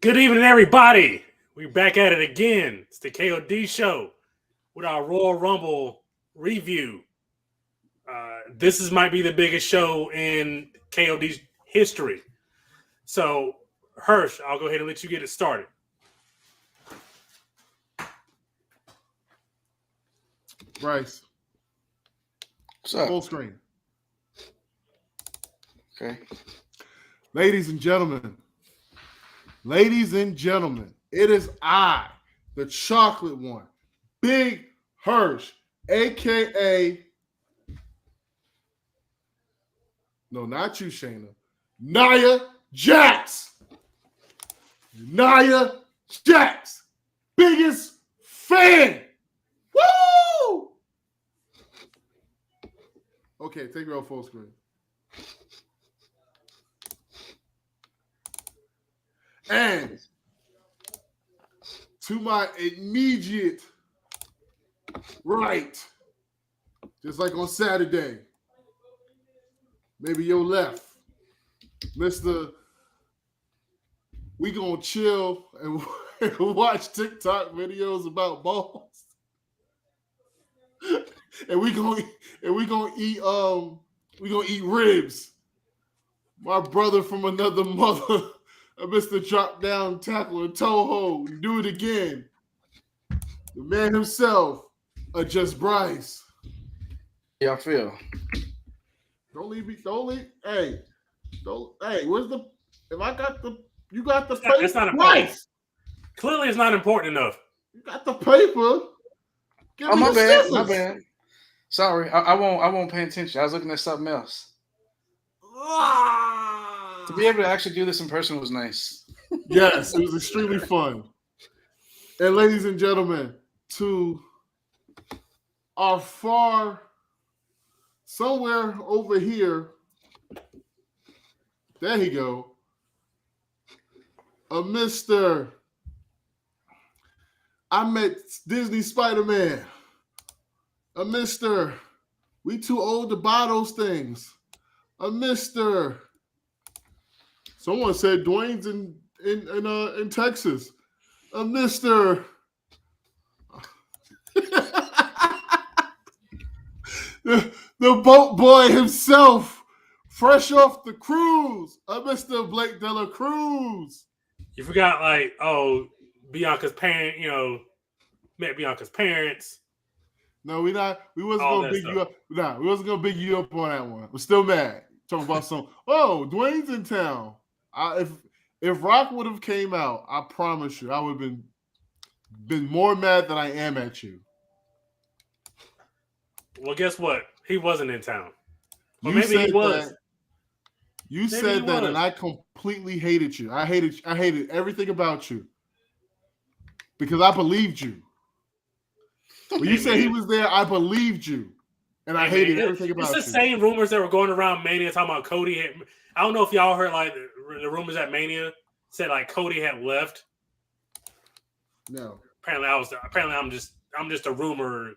Good evening, everybody. We're back at it again. It's the KOD show with our Royal Rumble review. This might be the biggest show in KOD's history. So, Hirsch, I'll go ahead and let you get it started. Bryce. What's up? Full screen. Okay. Ladies and gentlemen, it is I, the chocolate one, Big Hirsch, a.k.a. No, not you, Shayna. Nia Jax. Nia Jax. Biggest fan. Woo! Okay, take me off full screen. And to my immediate right, just like on Saturday, maybe your left, Mr. We gonna chill and watch TikTok videos about balls, and we gonna eat ribs. My brother from another mother. Mr. Drop Down, Tackle, and Toho. Do it again. The man himself, Just Bryce. Yeah, I feel. Don't leave me. Hey, where's the? If I got the, you got the paper. It's not important. Clearly, it's not important enough. You got the paper. Give me my bad. My bad. Sorry, I won't pay attention. I was looking at something else. To be able to actually do this in person was nice. Yes, it was extremely fun. And ladies and gentlemen, to our far, somewhere over here, there he go, a Mr. I met Disney Spider-Man, a Mr. We too old to buy those things, a Mr. Someone said Dwayne's in Texas. A Mr. the boat boy himself, fresh off the cruise. A Mr. Blake Dela Cruz. You forgot, Bianca's parent. Met Bianca's parents. No, we wasn't gonna big you up. Nah, we wasn't gonna big you up on that one. We're still mad. Talking about Dwayne's in town. If Rock would have came out, I promise you, I would have been more mad than I am at you. Well, guess what? He wasn't in town. Or maybe he was. You said that, and I completely hated you. I hated everything about you because I believed you. When you said he was there, I believed you, and I hated everything about you. It's the same rumors that were going around Mania talking about Cody. I don't know if y'all heard the rumors at Mania said Cody had left. No. Apparently I'm just a rumor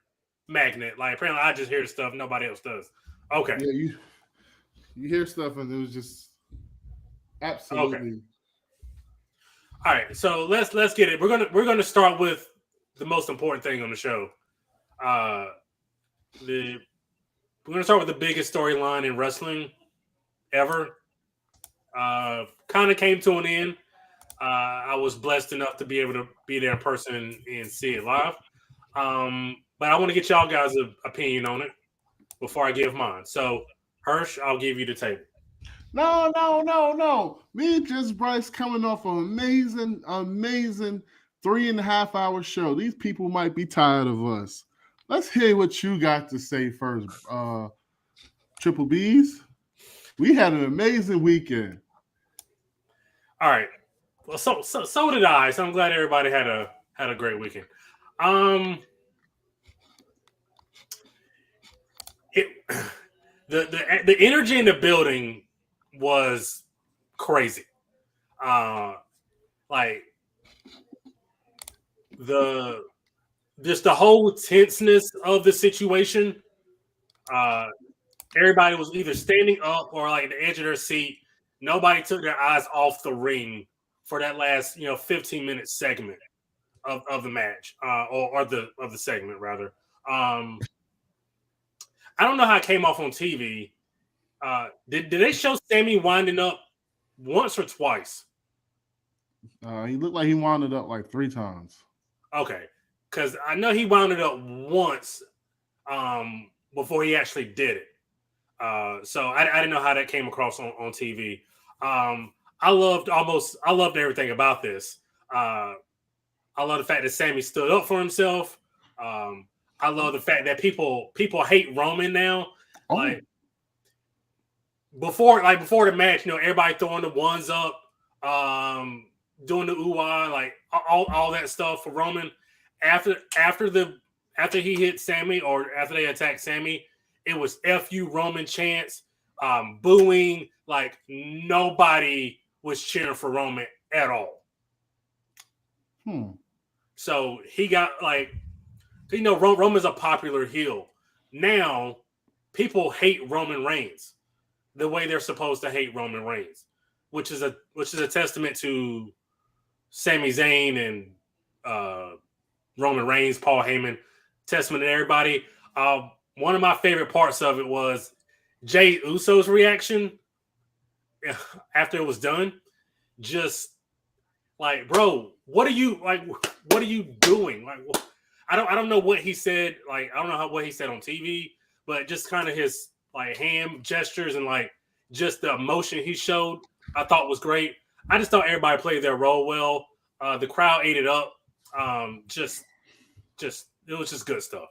magnet. Apparently I just hear stuff nobody else does. Okay. Yeah, you hear stuff and it was just absolutely. Okay. All right, so let's get it. We're gonna start with the most important thing on the show. We're gonna start with the biggest storyline in wrestling ever. Kind of came to an end. I was blessed enough to be able to be there in person and see it live. But I want to get y'all guys' opinion on it before I give mine. So, Hirsch, I'll give you the table. No. Me and Just Bryce coming off an amazing 3.5 hour show. These people might be tired of us. Let's hear what you got to say first, Triple B's. We had an amazing weekend. All right. Well, so did I. So I'm glad everybody had a great weekend. The energy in the building was crazy. The whole tenseness of the situation. Everybody was either standing up or at the edge of their seat. Nobody took their eyes off the ring for that last 15-minute segment of the match, or the segment rather. I don't know how it came off on TV. Did they show Sammy winding up once or twice? He looked like he wound it up like 3 times. Okay, because I know he wound it up once before he actually did it. So I didn't know how that came across on TV. I loved everything about this. I love the fact that Sammy stood up for himself. I love the fact that people hate Roman now. Oh. Like before the match, everybody throwing the ones up, doing the ooh-ah, like all that stuff for Roman. After he hit Sammy, or after they attacked Sammy, it was F you Roman chants, booing. Like nobody was cheering for Roman at all. So he got Roman's a popular heel. Now people hate Roman Reigns the way they're supposed to hate Roman Reigns, which is a testament to Sami Zayn and Roman Reigns, Paul Heyman, testament to everybody. One of my favorite parts of it was Jey Uso's reaction after it was done. Just like, bro, what are you doing? Like, I don't know what he said. Like, I don't know what he said on TV, but just kind of his like hand gestures and like just the emotion he showed, I thought was great. I just thought everybody played their role well. The crowd ate it up. Just it was just good stuff.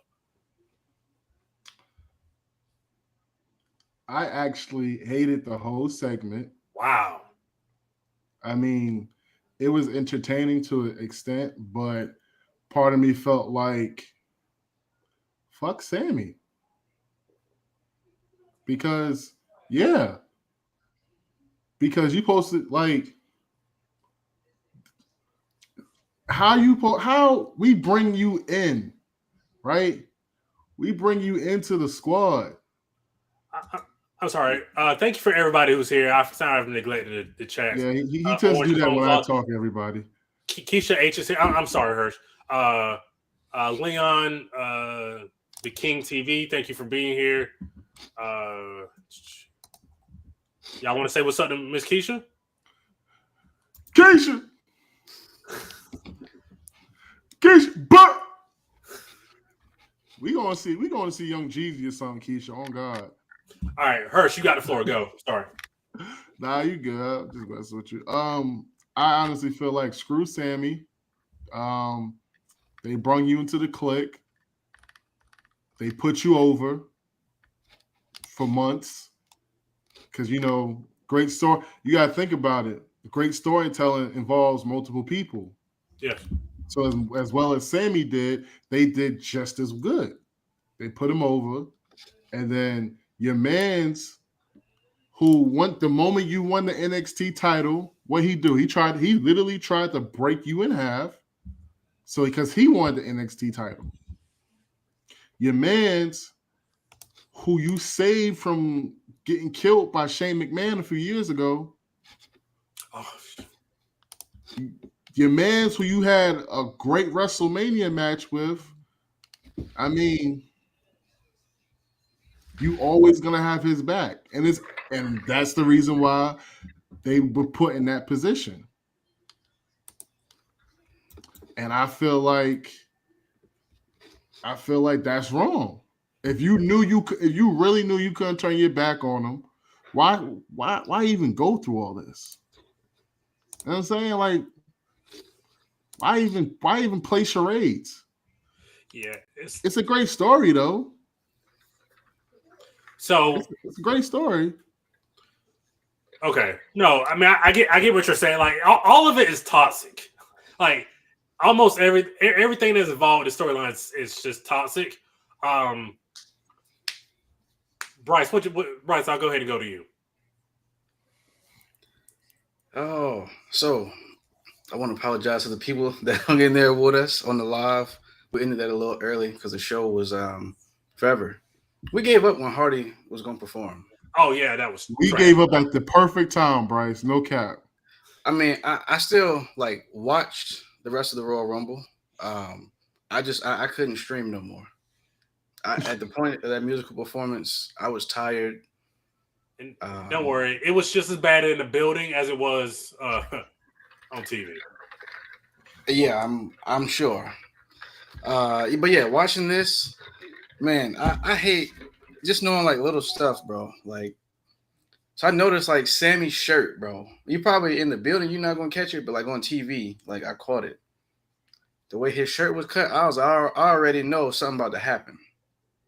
I actually hated the whole segment. Wow. I mean, it was entertaining to an extent, but part of me felt like, fuck Sammy. Because you posted like how we bring you in, right? We bring you into the squad. I'm sorry. Thank you for everybody who's here. I've neglected the chat. Yeah, he tends to do that when I talk to everybody. Keisha H is here. I'm sorry, Hirsch. Leon, the King TV, thank you for being here. Y'all want to say what's up to Miss Keisha? Keisha, but we gonna see Young Jeezy or something, Keisha. On God. All right, Hirsch, you got the floor. Go. Sorry. Nah, you good. I'm just messing with you. I honestly feel like screw Sammy. They brung you into the clique. They put you over for months because great story. You got to think about it. Great storytelling involves multiple people. Yes. So as well as Sammy did, they did just as good. They put him over, and then your man's the moment you won the NXT title, what he do? He literally tried to break you in half. So because he wanted the NXT title. Your man's who you saved from getting killed by Shane McMahon a few years ago. Oh. Your man's who you had a great WrestleMania match with. I mean, you always gonna have his back, and that's the reason why they were put in that position. And I feel like that's wrong. If you really knew you couldn't turn your back on them, why even go through all this? You know what I'm saying? Like, why even play charades? Yeah, it's a great story though. So it's a great story. Okay, no, I mean I get what you're saying. Like all of it is toxic. Like almost everything that's involved in the storyline is just toxic. Bryce, Bryce, I'll go ahead and go to you. Oh, so I want to apologize to the people that hung in there with us on the live. We ended that a little early because the show was forever. We gave up when Hardy was going to perform. Oh yeah, that was. We gave up at the perfect time, Bryce. No cap. I mean, I still like watched the rest of the Royal Rumble. I couldn't stream no more. At the point of that musical performance, I was tired. And don't worry, it was just as bad in the building as it was on TV. Yeah, I'm sure. But yeah, watching this, man, I hate just knowing like little stuff, bro. Like, so I noticed like Sammy's shirt, bro. You probably in the building, you're not gonna catch it, but like on TV, like I caught it. The way his shirt was cut, I already know something about to happen,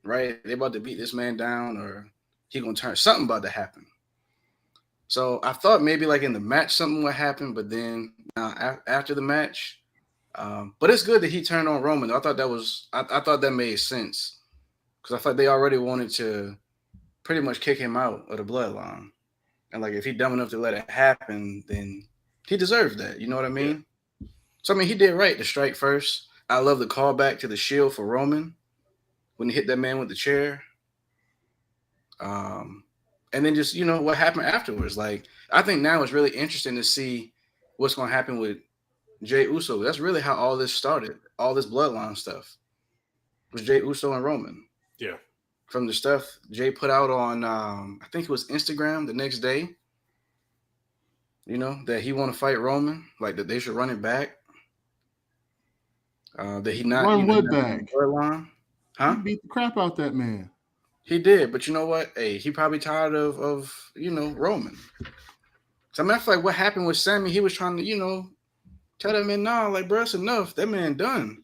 right? They about to beat this man down, or he gonna turn something about to happen. So I thought maybe like in the match something would happen, but then after the match, but it's good that he turned on Roman. I thought that made sense because I thought they already wanted to pretty much kick him out of the bloodline, and like if he dumb enough to let it happen, then he deserves that. You know what I mean? Yeah. So I mean, he did right to strike first. I love the callback to the Shield for Roman when he hit that man with the chair. And then just, what happened afterwards. Like, I think now it's really interesting to see what's going to happen with Jey Uso. That's really how all this started. All this bloodline stuff was Jey Uso and Roman. Yeah. From the stuff Jey put out on, I think it was Instagram the next day, that he want to fight Roman, like that they should run it back. That he not run what back? Bloodline. Huh? He beat the crap out that man. He did, but you know what? Hey, he probably tired of Roman. So I feel like what happened with Sammy, he was trying to, tell that man, nah, like, bro, it's enough. That man done.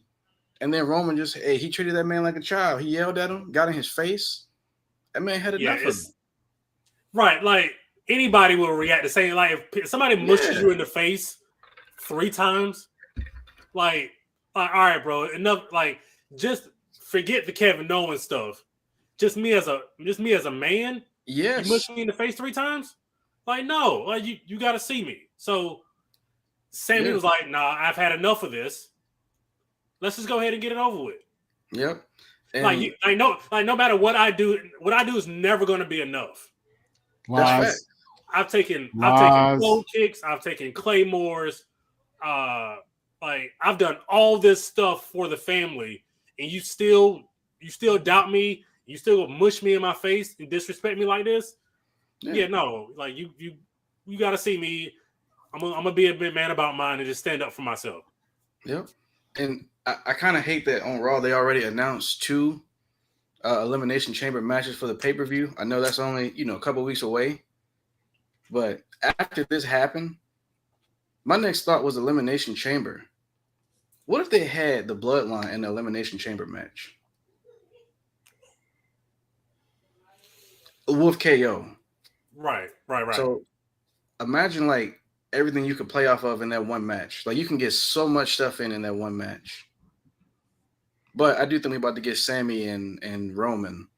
And then Roman just, he treated that man like a child. He yelled at him, got in his face. That man had enough of him. Right, like, anybody will react the same. Like, if somebody mushes you in the face 3 times, like, all right, bro, enough. Like, just forget the Kevin Owens stuff. Just me as a man. Yes. You mush me in the face 3 times? Like, no. Like, you got to see me. So Sammy was like, nah, I've had enough of this. Let's just go ahead and get it over with. Yep. And no matter what I do is never going to be enough. Lies. I've taken low kicks. I've taken claymores. Like, I've done all this stuff for the family, and you still doubt me. You still mush me in my face and disrespect me like this? Yeah, no. Like, you got to see me. I'm gonna be a big man about mine and just stand up for myself. Yep. And I kind of hate that on Raw they already announced 2 Elimination Chamber matches for the pay-per-view. I know that's only, a couple weeks away. But after this happened, my next thought was Elimination Chamber. What if they had the Bloodline in the Elimination Chamber match? With KO. Right. So imagine like everything you could play off of in that one match. Like, you can get so much stuff in that one match. But I do think we're about to get Sammy and Roman.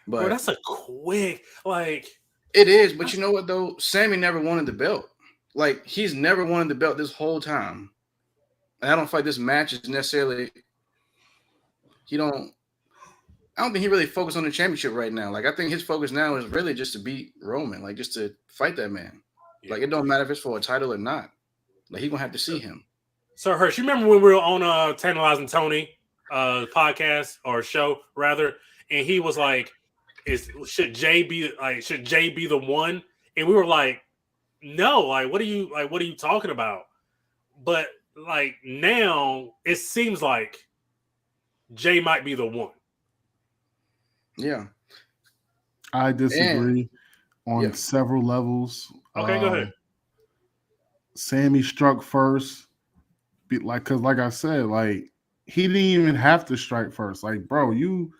But bro, that's a quick, like. It is, but you know what though? Sammy never wanted the belt. Like, he's never wanted the belt this whole time. And I don't feel like this match is necessarily. I don't think he really focused on the championship right now. Like, I think his focus now is really just to beat Roman, like just to fight that man. Yeah. Like, it don't matter if it's for a title or not. Like, he's gonna have to see him. So, Hirsch, you remember when we were on Tantalizing Tony podcast or show rather, and he was like, should Jey be the one? And we were like, no, like what are you talking about? But like now it seems like Jey might be the one. Yeah. I disagree on several levels. Okay, go ahead. Sammy struck first. Because like I said, like, he didn't even have to strike first. Like, bro, you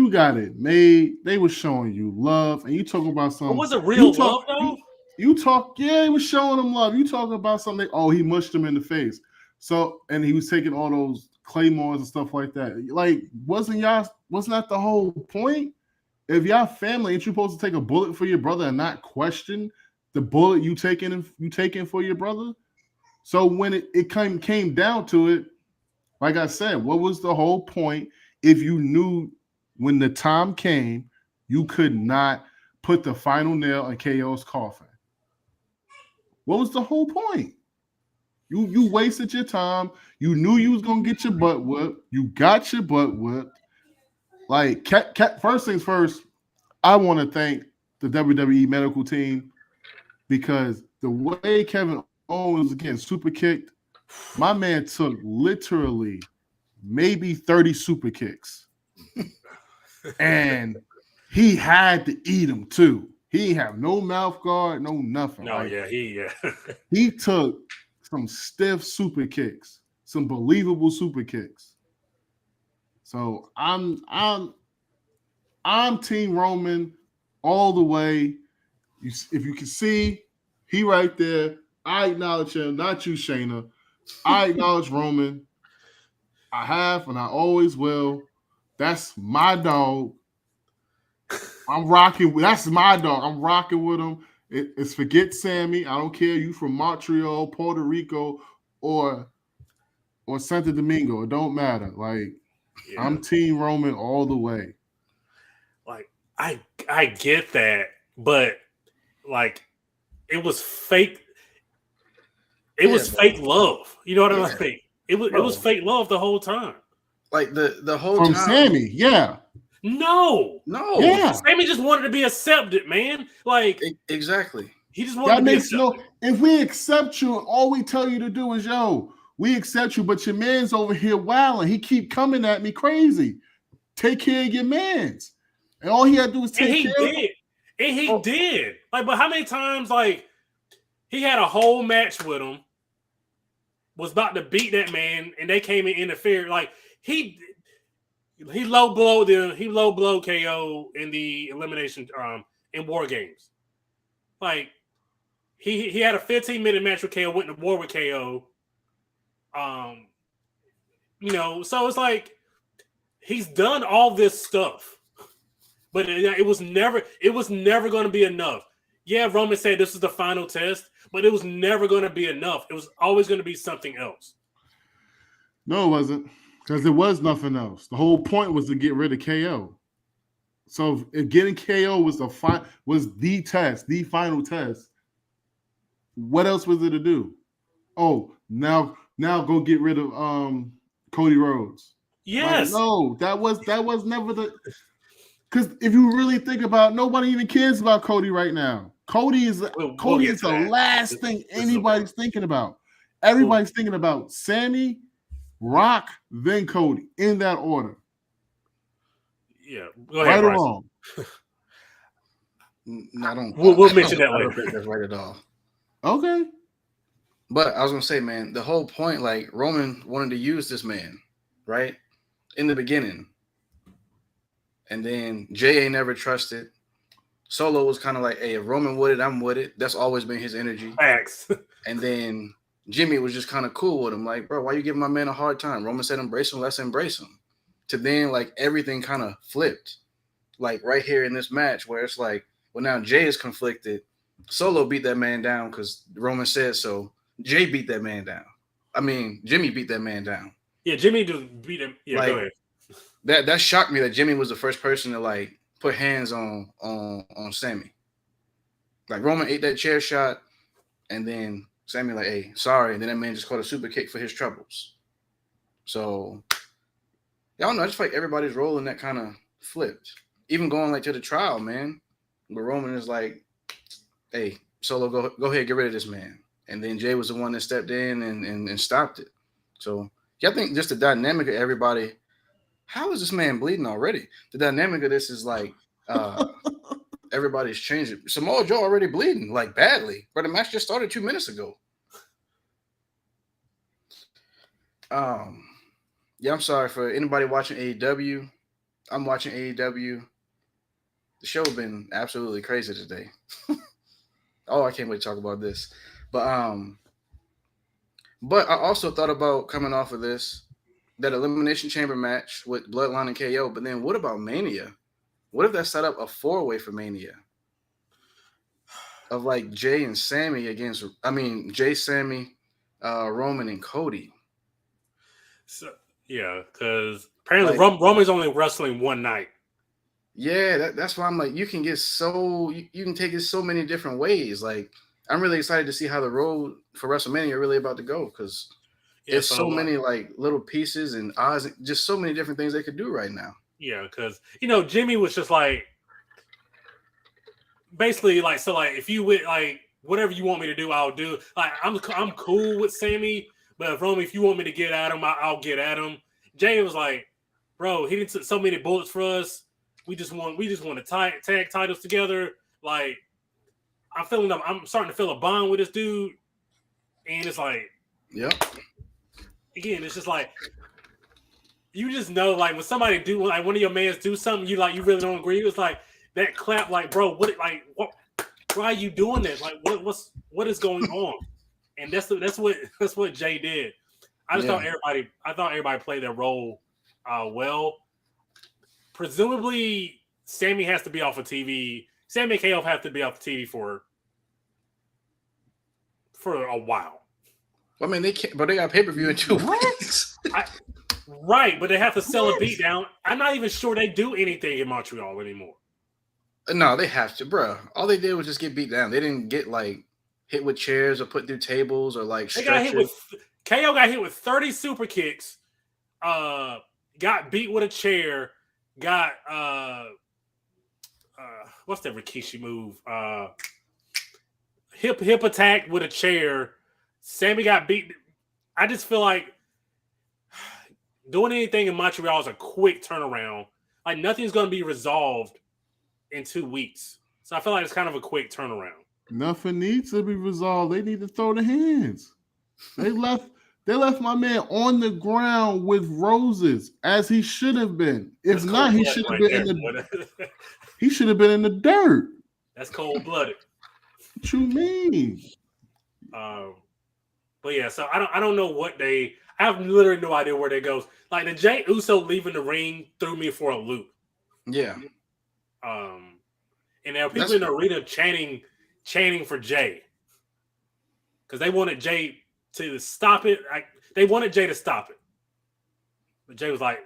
got it made. They were showing you love. And you talk about something. But was it real love, though? He was showing him love. You talk about something. Oh, he mushed him in the face. So, and he was taking all those claymores and stuff like that. Like, wasn't that the whole point? If y'all family, ain't you supposed to take a bullet for your brother and not question the bullet you taking for your brother? So when it came down to it, like I said, what was the whole point if you knew when the time came, you could not put the final nail in KO's coffin? What was the whole point? You wasted your time. You knew you was gonna get your butt whipped. You got your butt whipped. Like, first things first, I want to thank the WWE medical team because the way Kevin Owens was getting super kicked, my man took literally maybe 30 super kicks. And he had to eat them too. He didn't have no mouth guard, no nothing. No, like, he took some stiff super kicks, some believable super kicks. So I'm Team Roman all the way. If you can see, he right there. I acknowledge him, not you, Shayna. I acknowledge Roman. I have and I always will. That's my dog. I'm rocking. That's my dog. I'm rocking with him. It's forget Sammy. I don't care. You from Montreal, Puerto Rico, or Santo Domingo. It don't matter. Like, I'm Team Roman all the way. Like, I get that, but like, it was fake. It was fake love. You know what I mean? It was fake love the whole time. Like the whole from time. Sammy, yeah. No. Yeah. Sammy just wanted to be accepted, man. Like, exactly. He just wanted that to makes be accepted. if we accept you, all we tell you to do is, we accept you, but your man's over here wilding. He keep coming at me crazy. Take care of your man's. And all he had to do was take care of him. And he did. Like, but how many times, like, he had a whole match with him, was about to beat that man, and they came and interfered. Like, he low blow KO in the elimination in War Games. Like, he had a 15-minute match with KO, went to war with KO. So it's like he's done all this stuff, but it was never going to be enough. Yeah, Roman said this is the final test, but it was never going to be enough. It was always going to be something else. No, it wasn't, because there was nothing else. The whole point was to get rid of KO. So if getting KO was the final test, what else was it to do? Oh, now go get rid of Cody Rhodes. Yes. Like, no, that was never the. Because if you really think about it, nobody even cares about Cody right now. Cody is the last thing anybody's thinking about. Everybody's thinking about Sammy, Rock, then Cody, in that order. Yeah, go ahead, right or wrong? No, I don't. We'll mention that later. I don't think that's right at all. Okay. But I was gonna say, man, the whole point, like, Roman wanted to use this man, right, in the beginning, and then Jay ain't never trusted. Solo was kind of like, hey, if Roman with it, I'm with it. That's always been his energy. Facts. And then Jimmy was just kind of cool with him, like, bro, why you giving my man a hard time? Roman said embrace him, let's embrace him. To then, like, everything kind of flipped, like right here in this match where it's like, well, now Jay is conflicted. Solo beat that man down because Roman said so. Jay beat that man down. I mean, Jimmy beat that man down. Yeah, Jimmy just beat him. Yeah, like, go ahead. That shocked me that Jimmy was the first person to, like, put hands on Sammy. Like, Roman ate that chair shot, and then Sammy like, hey, sorry. And then that man just caught a super kick for his troubles. So, I don't know. I just feel like everybody's role in that kind of flipped. Even going, like, to the trial, man, where Roman is like, hey, Solo, go ahead, get rid of this man. And then Jay was the one that stepped in and stopped it. So, yeah, I think just the dynamic of everybody. How is this man bleeding already? The dynamic of this is like everybody's changing. Samoa Joe already bleeding, like, badly. But the match just started 2 minutes ago. Yeah, I'm sorry for anybody watching AEW. I'm watching AEW. The show has been absolutely crazy today. Oh, I can't wait to talk about this. But I also thought about coming off of this, that Elimination Chamber match with Bloodline and KO. But then what about Mania? What if that set up a 4-way for Mania? Of like Jay and Sammy against, Jay, Sammy, Roman, and Cody. So, yeah, because apparently Roman's only wrestling one night. Yeah, that's why I'm like, you can get you can take it so many different ways. Like, I'm really excited to see how the road for WrestleMania really about to go because there's so many like little pieces and odds, just so many different things they could do right now. Yeah, because Jimmy was just like basically like so like if you would like whatever you want me to do, I'll do. Like I'm cool with Sammy, but Roman, if you want me to get at him, I'll get at him. Jay was like, bro, he didn't took so many bullets for us. We just want to tag titles together. Like I'm starting to feel a bond with this dude, and it's like, yep. Again, it's just like you just know, like when somebody do like one of your mans do something, you really don't agree. It's like that clap, like bro, what? Why are you doing this? Like what is going on? And that's what Jay did. I thought everybody played their role well. Presumably, Sammy has to be off of TV. Sammy and KO have to be off TV for a while. I mean, they can't, but they got pay-per-view in 2 weeks. Right, but they have to sell a beatdown. I'm not even sure they do anything in Montreal anymore. No, they have to, bro. All they did was just get beat down. They didn't get like hit with chairs or put through tables or like stretchers. KO got hit with 30 super kicks. Got beat with a chair. Got what's that Rikishi move? Hip attack with a chair. Sammy got beat. I just feel like doing anything in Montreal is a quick turnaround. Like nothing's going to be resolved in 2 weeks. So I feel like it's kind of a quick turnaround. Nothing needs to be resolved. They need to throw the hands. They left my man on the ground with roses, as he should have been. If not, he should have been he should have been in the dirt. That's cold-blooded. What you mean? But yeah, so I don't know what I have literally no idea where that goes. Like the Jey Uso leaving the ring threw me for a loop. Yeah. And there are people in the arena chanting for Jay because they wanted Jay to stop it. They wanted Jay to stop it, but Jay was like,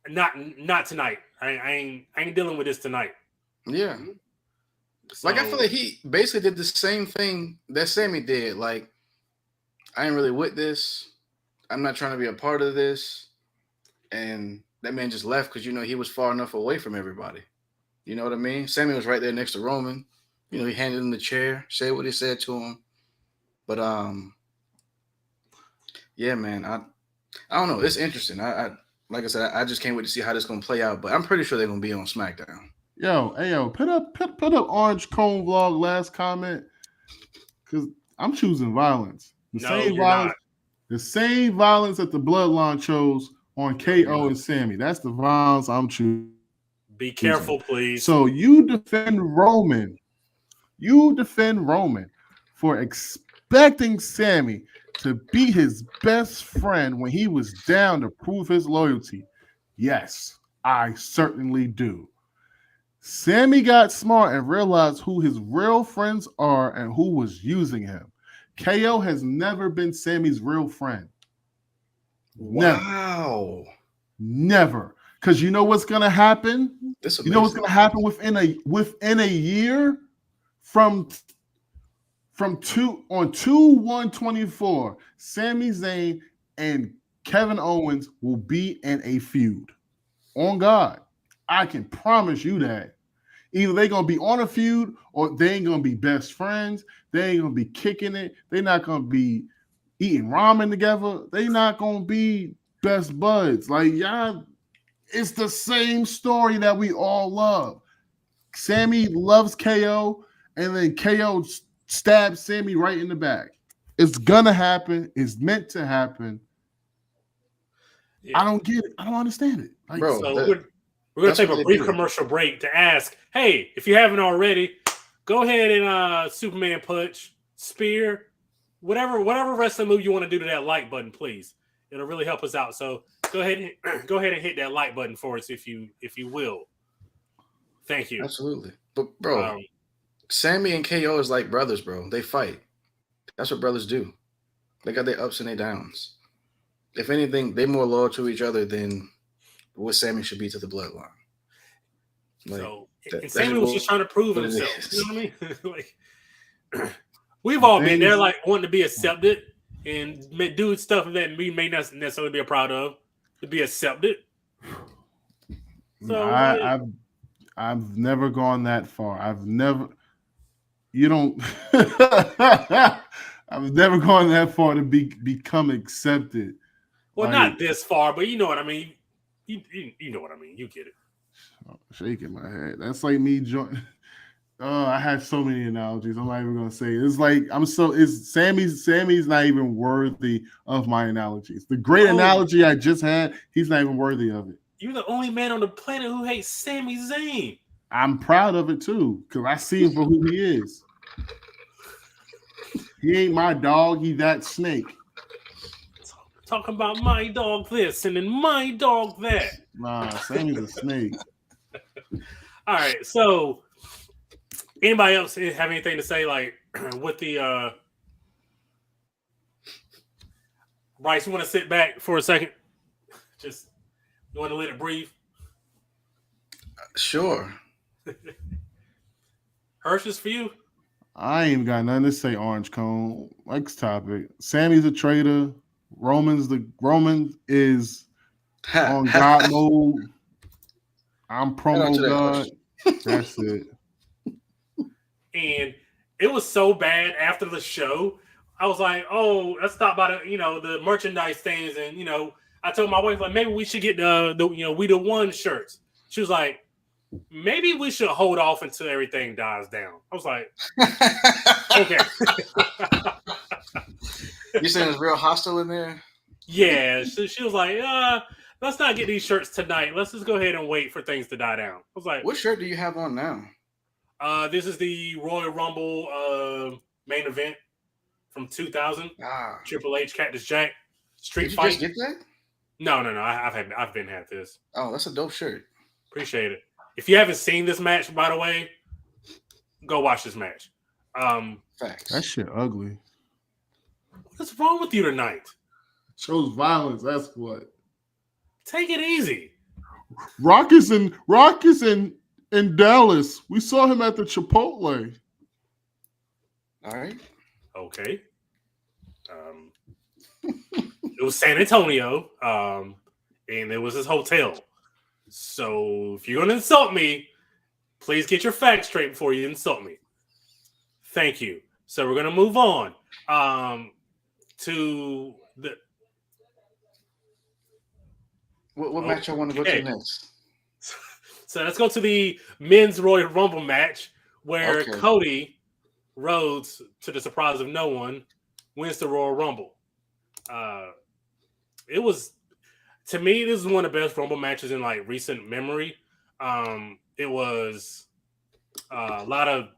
"Not tonight. I ain't dealing with this tonight." Yeah. So, like I feel like he basically did the same thing that Sammy did. Like, I ain't really with this. I'm not trying to be a part of this. And that man just left because he was far enough away from everybody. You know what I mean? Sammy was right there next to Roman. He handed him the chair, said what he said to him. But yeah, man, I don't know. It's interesting. I like I said, I just can't wait to see how this is gonna play out. But I'm pretty sure they're gonna be on SmackDown. Yo, put up Orange Cone Vlog last comment because I'm choosing violence. The same violence that the Bloodline chose on KO and Sammy. That's the violence I'm choosing. Be careful, please. So you defend Roman for expecting Sammy to be his best friend when he was down to prove his loyalty. Yes, I certainly do. Sammy got smart and realized who his real friends are and who was using him. KO has never been Sammy's real friend. Wow. Never. Because you know what's going to happen? You know what's going to happen within a year from 2/1/24, Sami Zayn and Kevin Owens will be in a feud. On God. I can promise you that. Either they're going to be on a feud or they ain't going to be best friends. They ain't going to be kicking it. They're not going to be eating ramen together. They're not going to be best buds. Like, y'all, it's the same story that we all love. Sammy loves KO, and then KO stabs Sammy right in the back. It's going to happen. It's meant to happen. Yeah. I don't get it. I don't understand it. Like, bro, so we're going to take a brief commercial break to ask, hey, if you haven't already, go ahead and Superman punch, spear, whatever wrestling move you want to do to that like button, please. It'll really help us out. So go ahead and hit that like button for us if you will. Thank you. Absolutely. But bro, Sammy and KO is like brothers, bro. They fight. That's what brothers do. They got their ups and their downs. If anything, they're more loyal to each other than what Sammy should be to the Bloodline. Like, and Sammy was just trying to prove it himself. You know what I mean? We've all been there, like wanting to be accepted and do stuff that we may not necessarily be proud of to be accepted. So I've never gone that far. I've never gone that far to become accepted. Well, not this far, but you know what I mean. You know what I mean. You get it. Shaking my head. That's like me joining. I had so many analogies. I'm not even gonna say it. It's like Sammy's not even worthy of my analogies. The great analogy I just had, he's not even worthy of it. You're the only man on the planet who hates Sami Zayn. I'm proud of it too, because I see him for who he is. He ain't my dog, he that snake. Talking about my dog this and then my dog that. Nah, Sammy's a snake. All right, so anybody else have anything to say, like with the Bryce, you want to sit back for a second? Just you want to let it breathe? Sure. Hirsch is for you. I ain't even got nothing to say, Orange Cone. Next topic. Sammy's a traitor. Roman is on God mode. I'm promo God. That's it. And it was so bad after the show. I was like, oh, let's stop by the merchandise stands. And, I told my wife, like, maybe we should get the We the One shirts. She was like, maybe we should hold off until everything dies down. I was like, okay. You saying it's real hostile in there? Yeah. She was like, let's not get these shirts tonight. Let's just go ahead and wait for things to die down. I was like, what shirt do you have on now? This is the Royal Rumble main event from 2000. Triple H, Cactus Jack, Street Fight. Did you just get that? No. I've been had this. Oh, that's a dope shirt. Appreciate it. If you haven't seen this match, by the way, go watch this match. Facts. That shit ugly. What's wrong with you tonight? Shows violence. That's what. Take it easy. Rockus in Dallas. We saw him at the Chipotle. All right. Okay. It was San Antonio, and it was his hotel. So if you're going to insult me, please get your facts straight before you insult me. Thank you. So we're going to move on to the... What match I want to go to next? So let's go to the men's Royal Rumble match where Cody Rhodes, to the surprise of no one, wins the Royal Rumble. It was, to me, this is one of the best Rumble matches in like recent memory. It was a lot of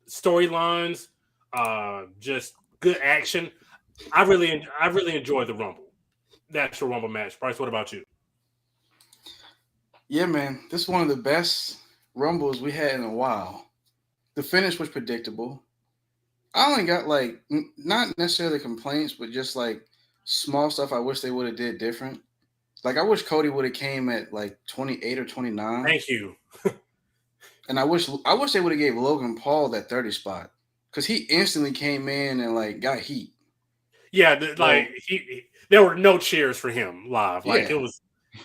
storylines, just good action. I really enjoyed the Rumble, the actual Rumble match. Bryce, what about you? Yeah, man, this is one of the best Rumbles we had in a while. The finish was predictable. I only got like not necessarily complaints, but just like small stuff I wish they would have did different. Like I wish Cody would have came at like 28 or 29. Thank you. And I wish they would have gave Logan Paul that 30 spot because he instantly came in and like got heat. Yeah, there were no cheers for him live. Like it was.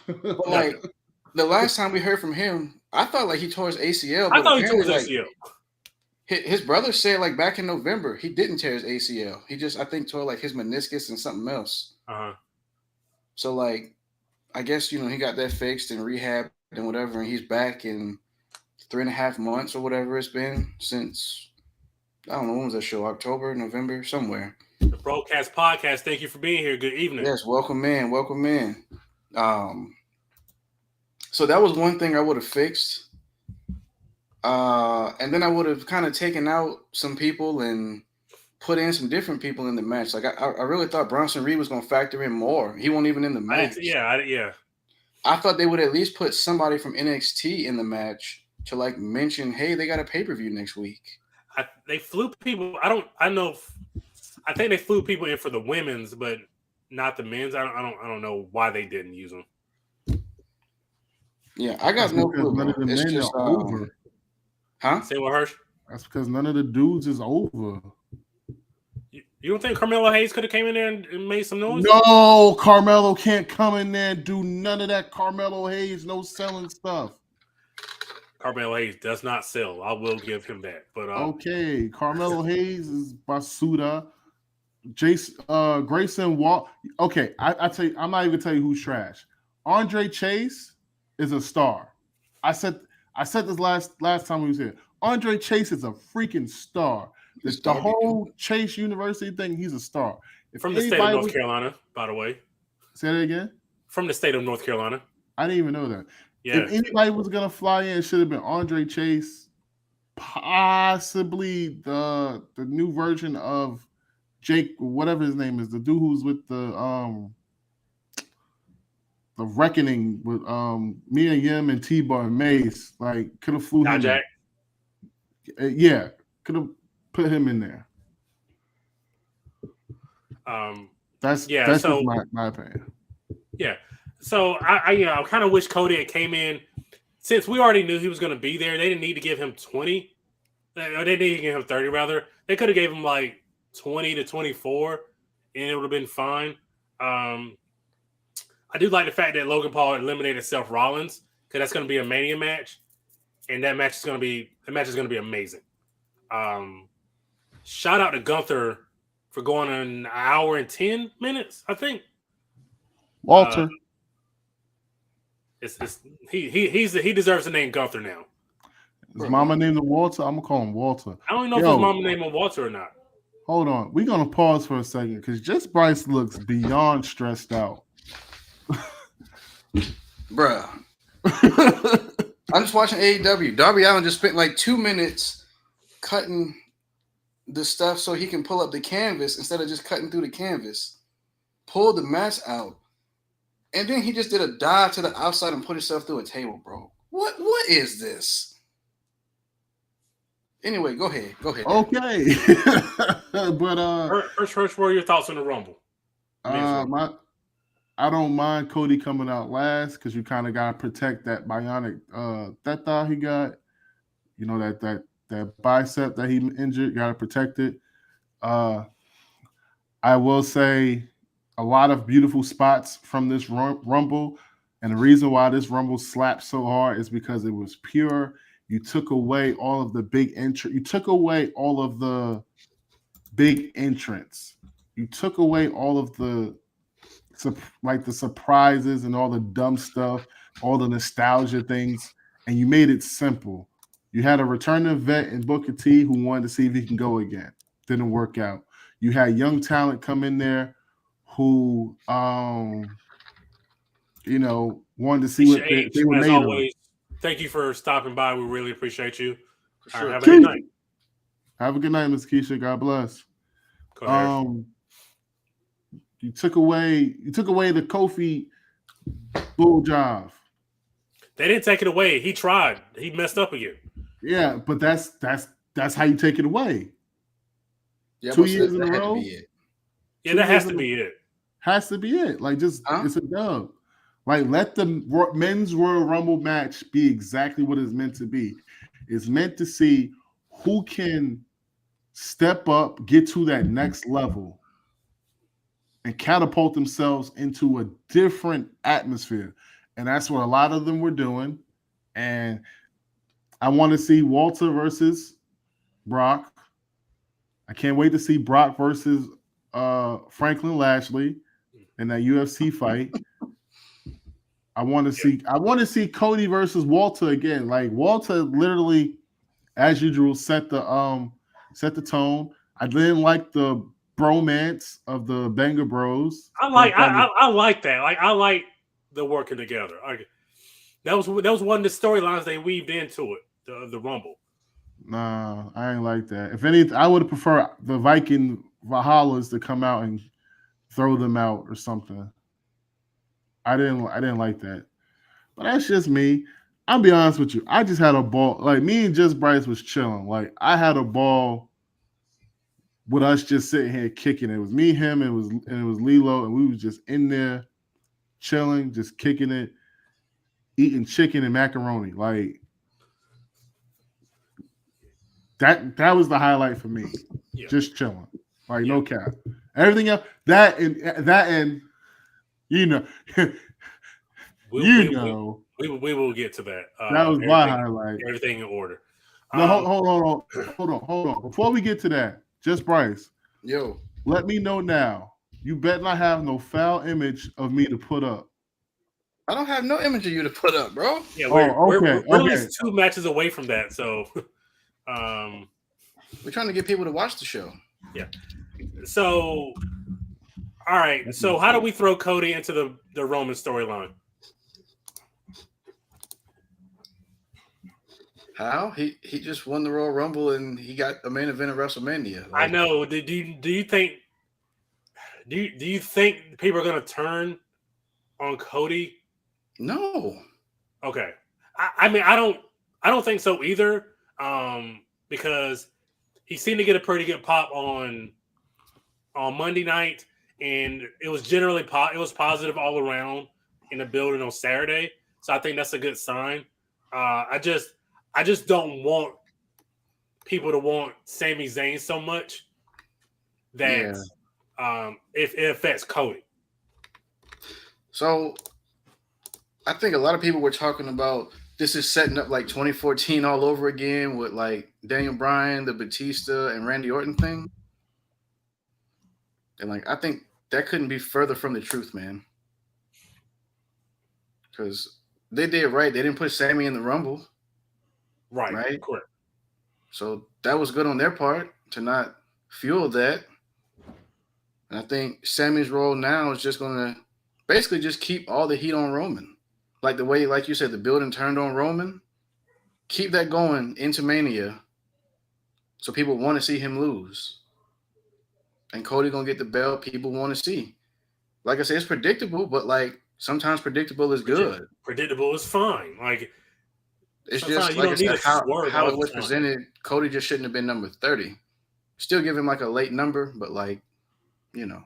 But like the last time we heard from him, I thought like he tore his ACL. I thought he tore his ACL. His brother said like back in November he didn't tear his ACL. He just I think tore like his meniscus and something else. So like I guess he got that fixed and rehabbed and whatever, and he's back in 3.5 months or whatever it's been since I don't know when was that show, October, November, somewhere. The Broadcast Podcast. Thank you for being here. Good evening. Yes, welcome in. So that was one thing I would have fixed. And then I would have kind of taken out some people and put in some different people in the match. Like I really thought Bronson Reed was going to factor in more. He wasn't even in the match. I thought they would at least put somebody from NXT in the match to like mention, hey, they got a pay-per-view next week. They flew people. I think they flew people in for the women's, but not the men's. I don't know why they didn't use them. Yeah, I got no clue. None of the men are over. Huh? Say what, Hirsch? That's because none of the dudes is over. You don't think Carmelo Hayes could have came in there and made some noise? No, Carmelo can't come in there and do none of that. Carmelo Hayes, no selling stuff. Carmelo Hayes does not sell. I will give him that. But okay, Carmelo Hayes is Basuda. Grayson Wall. Okay, I tell you, I'm not even gonna tell you who's trash. Andre Chase is a star. I said this last time we was here. Andre Chase is a freaking star. The whole Chase University thing, he's a star. From the state of North Carolina, by the way. Say that again? From the state of North Carolina. I didn't even know that. Yeah. If anybody was going to fly in, it should have been Andre Chase, possibly the new version of Jake, whatever his name is, the dude who's with the Reckoning with Mia Yim and T-Bar and Mace. Like, could have flew him Jack. Yeah, could have put him in there. That's just my opinion. Yeah. So I kind of wish Cody had came in, since we already knew he was going to be there. They didn't need to give him 20. They didn't need to give him 30 rather. They could have gave him like 20 to 24, and it would have been fine. I do like the fact that Logan Paul eliminated Seth Rollins, because that's going to be a Mania match, and that match is going to be amazing. Shout out to Gunther for going an hour and 10 minutes, I think. Walter. He deserves the name Gunther now. His mama named him Walter. I'm gonna call him Walter. I don't know if his mama named him Walter or not. Hold on, we're gonna pause for a second because Just Bryce looks beyond stressed out. Bruh. I'm just watching AEW. Darby Allin just spent like 2 minutes cutting the stuff so he can pull up the canvas instead of just cutting through the canvas. Pulled the match out. And then he just did a dive to the outside and put himself through a table, bro. What is this? Anyway, go ahead. Okay. But first, what are your thoughts on the Rumble? I don't mind Cody coming out last because you kind of gotta protect that bionic that thigh he got. You know, that bicep that he injured, you gotta protect it. I will say a lot of beautiful spots from this Rumble, and the reason why this Rumble slapped so hard is because it was pure. You took away all of the big entrance. You took away all of the big entrance. You took away all of the surprises and all the dumb stuff, all the nostalgia things, and you made it simple. You had a returning vet in Booker T who wanted to see if he can go again. Didn't work out. You had young talent come in there who, wanted to see what they were made of. Thank you for stopping by. We really appreciate you. Sure. Have a good night. Have a good night, Ms. Keisha. God bless. Go ahead. You took away the Kofi bull job. They didn't take it away. He tried. He messed up again. Yeah, but that's how you take it away. Yeah, 2 years in a row. Yeah, that has to be it. Has to be it. Like, just it's a dub. Like, let the men's Royal Rumble match be exactly what it's meant to be. It's meant to see who can step up, get to that next level, and catapult themselves into a different atmosphere. And that's what a lot of them were doing. And I want to see Walter versus Brock. I can't wait to see Brock versus Franklin Lashley in that UFC fight. I want to see Cody versus Walter again. Like, Walter literally, as usual, set the tone. I didn't like the bromance of the Banger Bros. I like that. Like, I like the working together. That was one of the storylines they weaved into it, the Rumble. Nah, I ain't like that. If anything, I would prefer the Viking Valhallas to come out and throw them out or something. I didn't like that. But that's just me. I'll be honest with you. I just had a ball. Like, me and Just Bryce was chilling. Like, I had a ball with us just sitting here kicking. It was me, him, it was Lilo, and we was just in there chilling, just kicking it, eating chicken and macaroni. Like, that was the highlight for me. Yeah. Just chilling. Like no cap. Everything else that and you know, we will get to that. That was my highlight. Everything in order. No, hold on. Before we get to that, just Bryce. Yo, let me know now. You bet not have no foul image of me to put up. I don't have no image of you to put up, bro. Yeah, we're at least 2 matches away from that. So, we're trying to get people to watch the show. Yeah. So, all right. So, how do we throw Cody into the Roman storyline? How he just won the Royal Rumble and he got a main event of WrestleMania. I know. Do you think people are going to turn on Cody? No. Okay. I mean, I don't think so either. Because he seemed to get a pretty good pop on Monday night, and it was generally it was positive all around in the building on Saturday. So I think that's a good sign. I just don't want people to want Sami Zayn so much that it affects Cody. So I think a lot of people were talking about this is setting up like 2014 all over again with like Daniel Bryan, the Batista, and Randy Orton thing. And like I think that couldn't be further from the truth, man. Because they did right. They didn't put Sami in the Rumble. Right? Correct. So that was good on their part to not fuel that. And I think Sami's role now is just going to basically just keep all the heat on Roman. Like the way, like you said, the building turned on Roman. Keep that going into Mania so people want to see him lose. And Cody going to get the belt people want to see. Like I said, it's predictable, but like sometimes predictable is good. Predictable is fine. Like it's just like I said, how it was presented. Cody just shouldn't have been number 30. Still give him like a late number, but like, you know.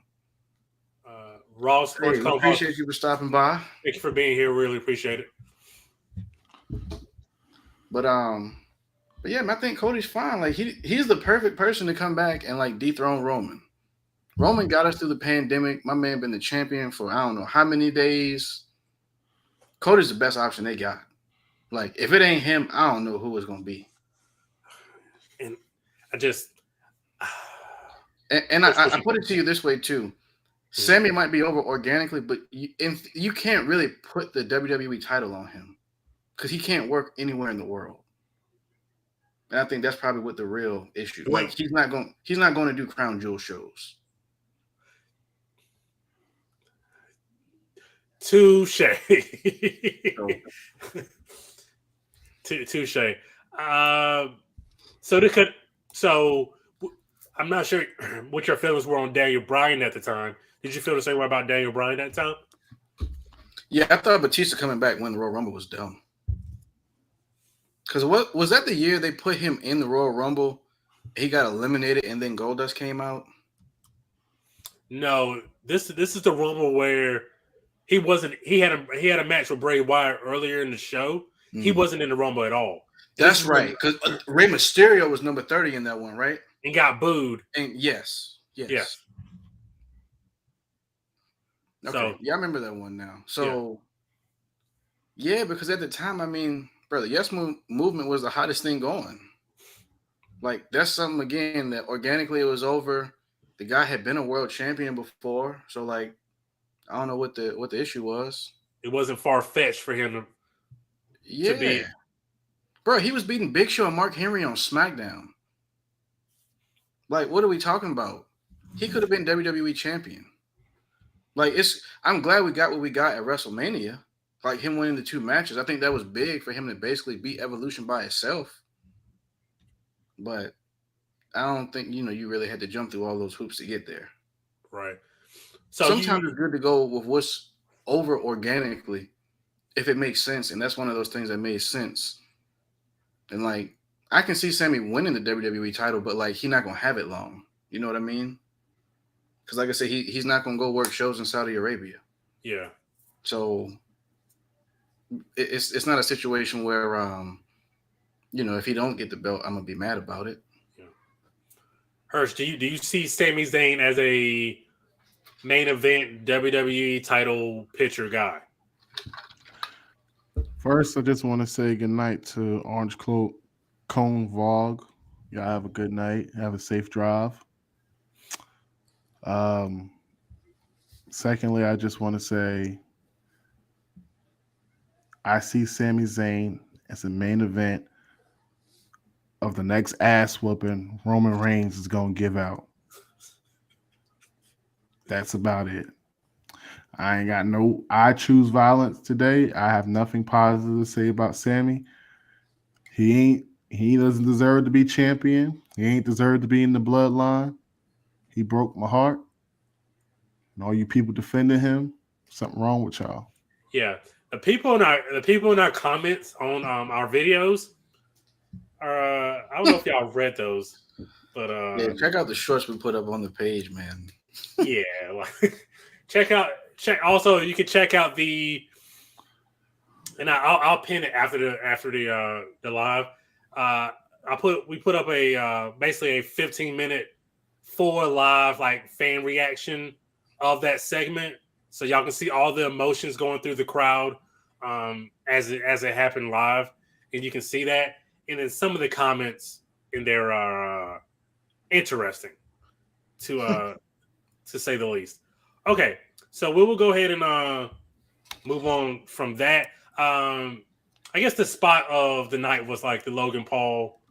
Raw Sports Hey, appreciate you for stopping by. Thank you for being here. Really appreciate it. But yeah, man, I think Cody's fine. Like he's the perfect person to come back and like dethrone Roman. Roman got us through the pandemic. My man been the champion for I don't know how many days. Cody's the best option they got. Like if it ain't him, I don't know who it's gonna be. And I just I put it to you this way too. Sami might be over organically, but you can't really put the WWE title on him because he can't work anywhere in the world. And I think that's probably what the real issue. Like he's not going to do crown jewel shows. Touche. Touche. So I'm not sure what your feelings were on Daniel Bryan at the time. Did you feel the same way about Daniel Bryan at the time? Yeah, I thought Batista coming back when the Royal Rumble was dumb. Because what was that the year they put him in the Royal Rumble? He got eliminated and then Goldust came out? No, this is the Rumble where he wasn't. He had a match with Bray Wyatt earlier in the show. He wasn't in the Rumble at all. That's right. Because Rey Mysterio was number 30 in that one, right? And got booed. And yes. Yeah. Okay. So, yeah, I remember that one now. So, yeah, because at the time, I mean, brother, Yes Movement was the hottest thing going. Like, that's something, again, that organically it was over. The guy had been a world champion before. So, like, I don't know what the issue was. It wasn't far-fetched for him to be. Bro, he was beating Big Show and Mark Henry on SmackDown. Like, what are we talking about? He could have been WWE champion. Like, I'm glad we got what we got at WrestleMania. Like, him winning the 2 matches. I think that was big for him to basically beat Evolution by itself. But I don't think, you really had to jump through all those hoops to get there. Right. So sometimes it's good to go with what's over organically if it makes sense. And that's one of those things that made sense. And, like, I can see Sami winning the WWE title, but, like, he's not going to have it long. You know what I mean? Because, like I said, he's not going to go work shows in Saudi Arabia. Yeah. So it's not a situation where, if he don't get the belt, I'm going to be mad about it. Yeah. Hirsch, do you see Sami Zayn as a main event WWE title picture guy? First, I just want to say good night to Orange Cone Vlog. Y'all have a good night. Have a safe drive. Secondly, I just want to say I see Sami Zayn as the main event of the next ass whooping Roman Reigns is going to give out. That's about it. I choose violence today. I have nothing positive to say about Sami. He doesn't deserve to be champion. He ain't deserved to be in the bloodline. He broke my heart. And all you people defending him, something wrong with y'all. Yeah. The people in our comments on our videos are I don't know if y'all read those, but yeah, check out the shorts we put up on the page, man. Yeah, like check also you can check out the and I'll pin it after the live. We put up a basically a 15-minute live like fan reaction of that segment, so y'all can see all the emotions going through the crowd as it happened live, and you can see that. And then some of the comments in there are interesting to say the least. Okay, so we will go ahead and move on from that. I guess the spot of the night was like the Logan Paul.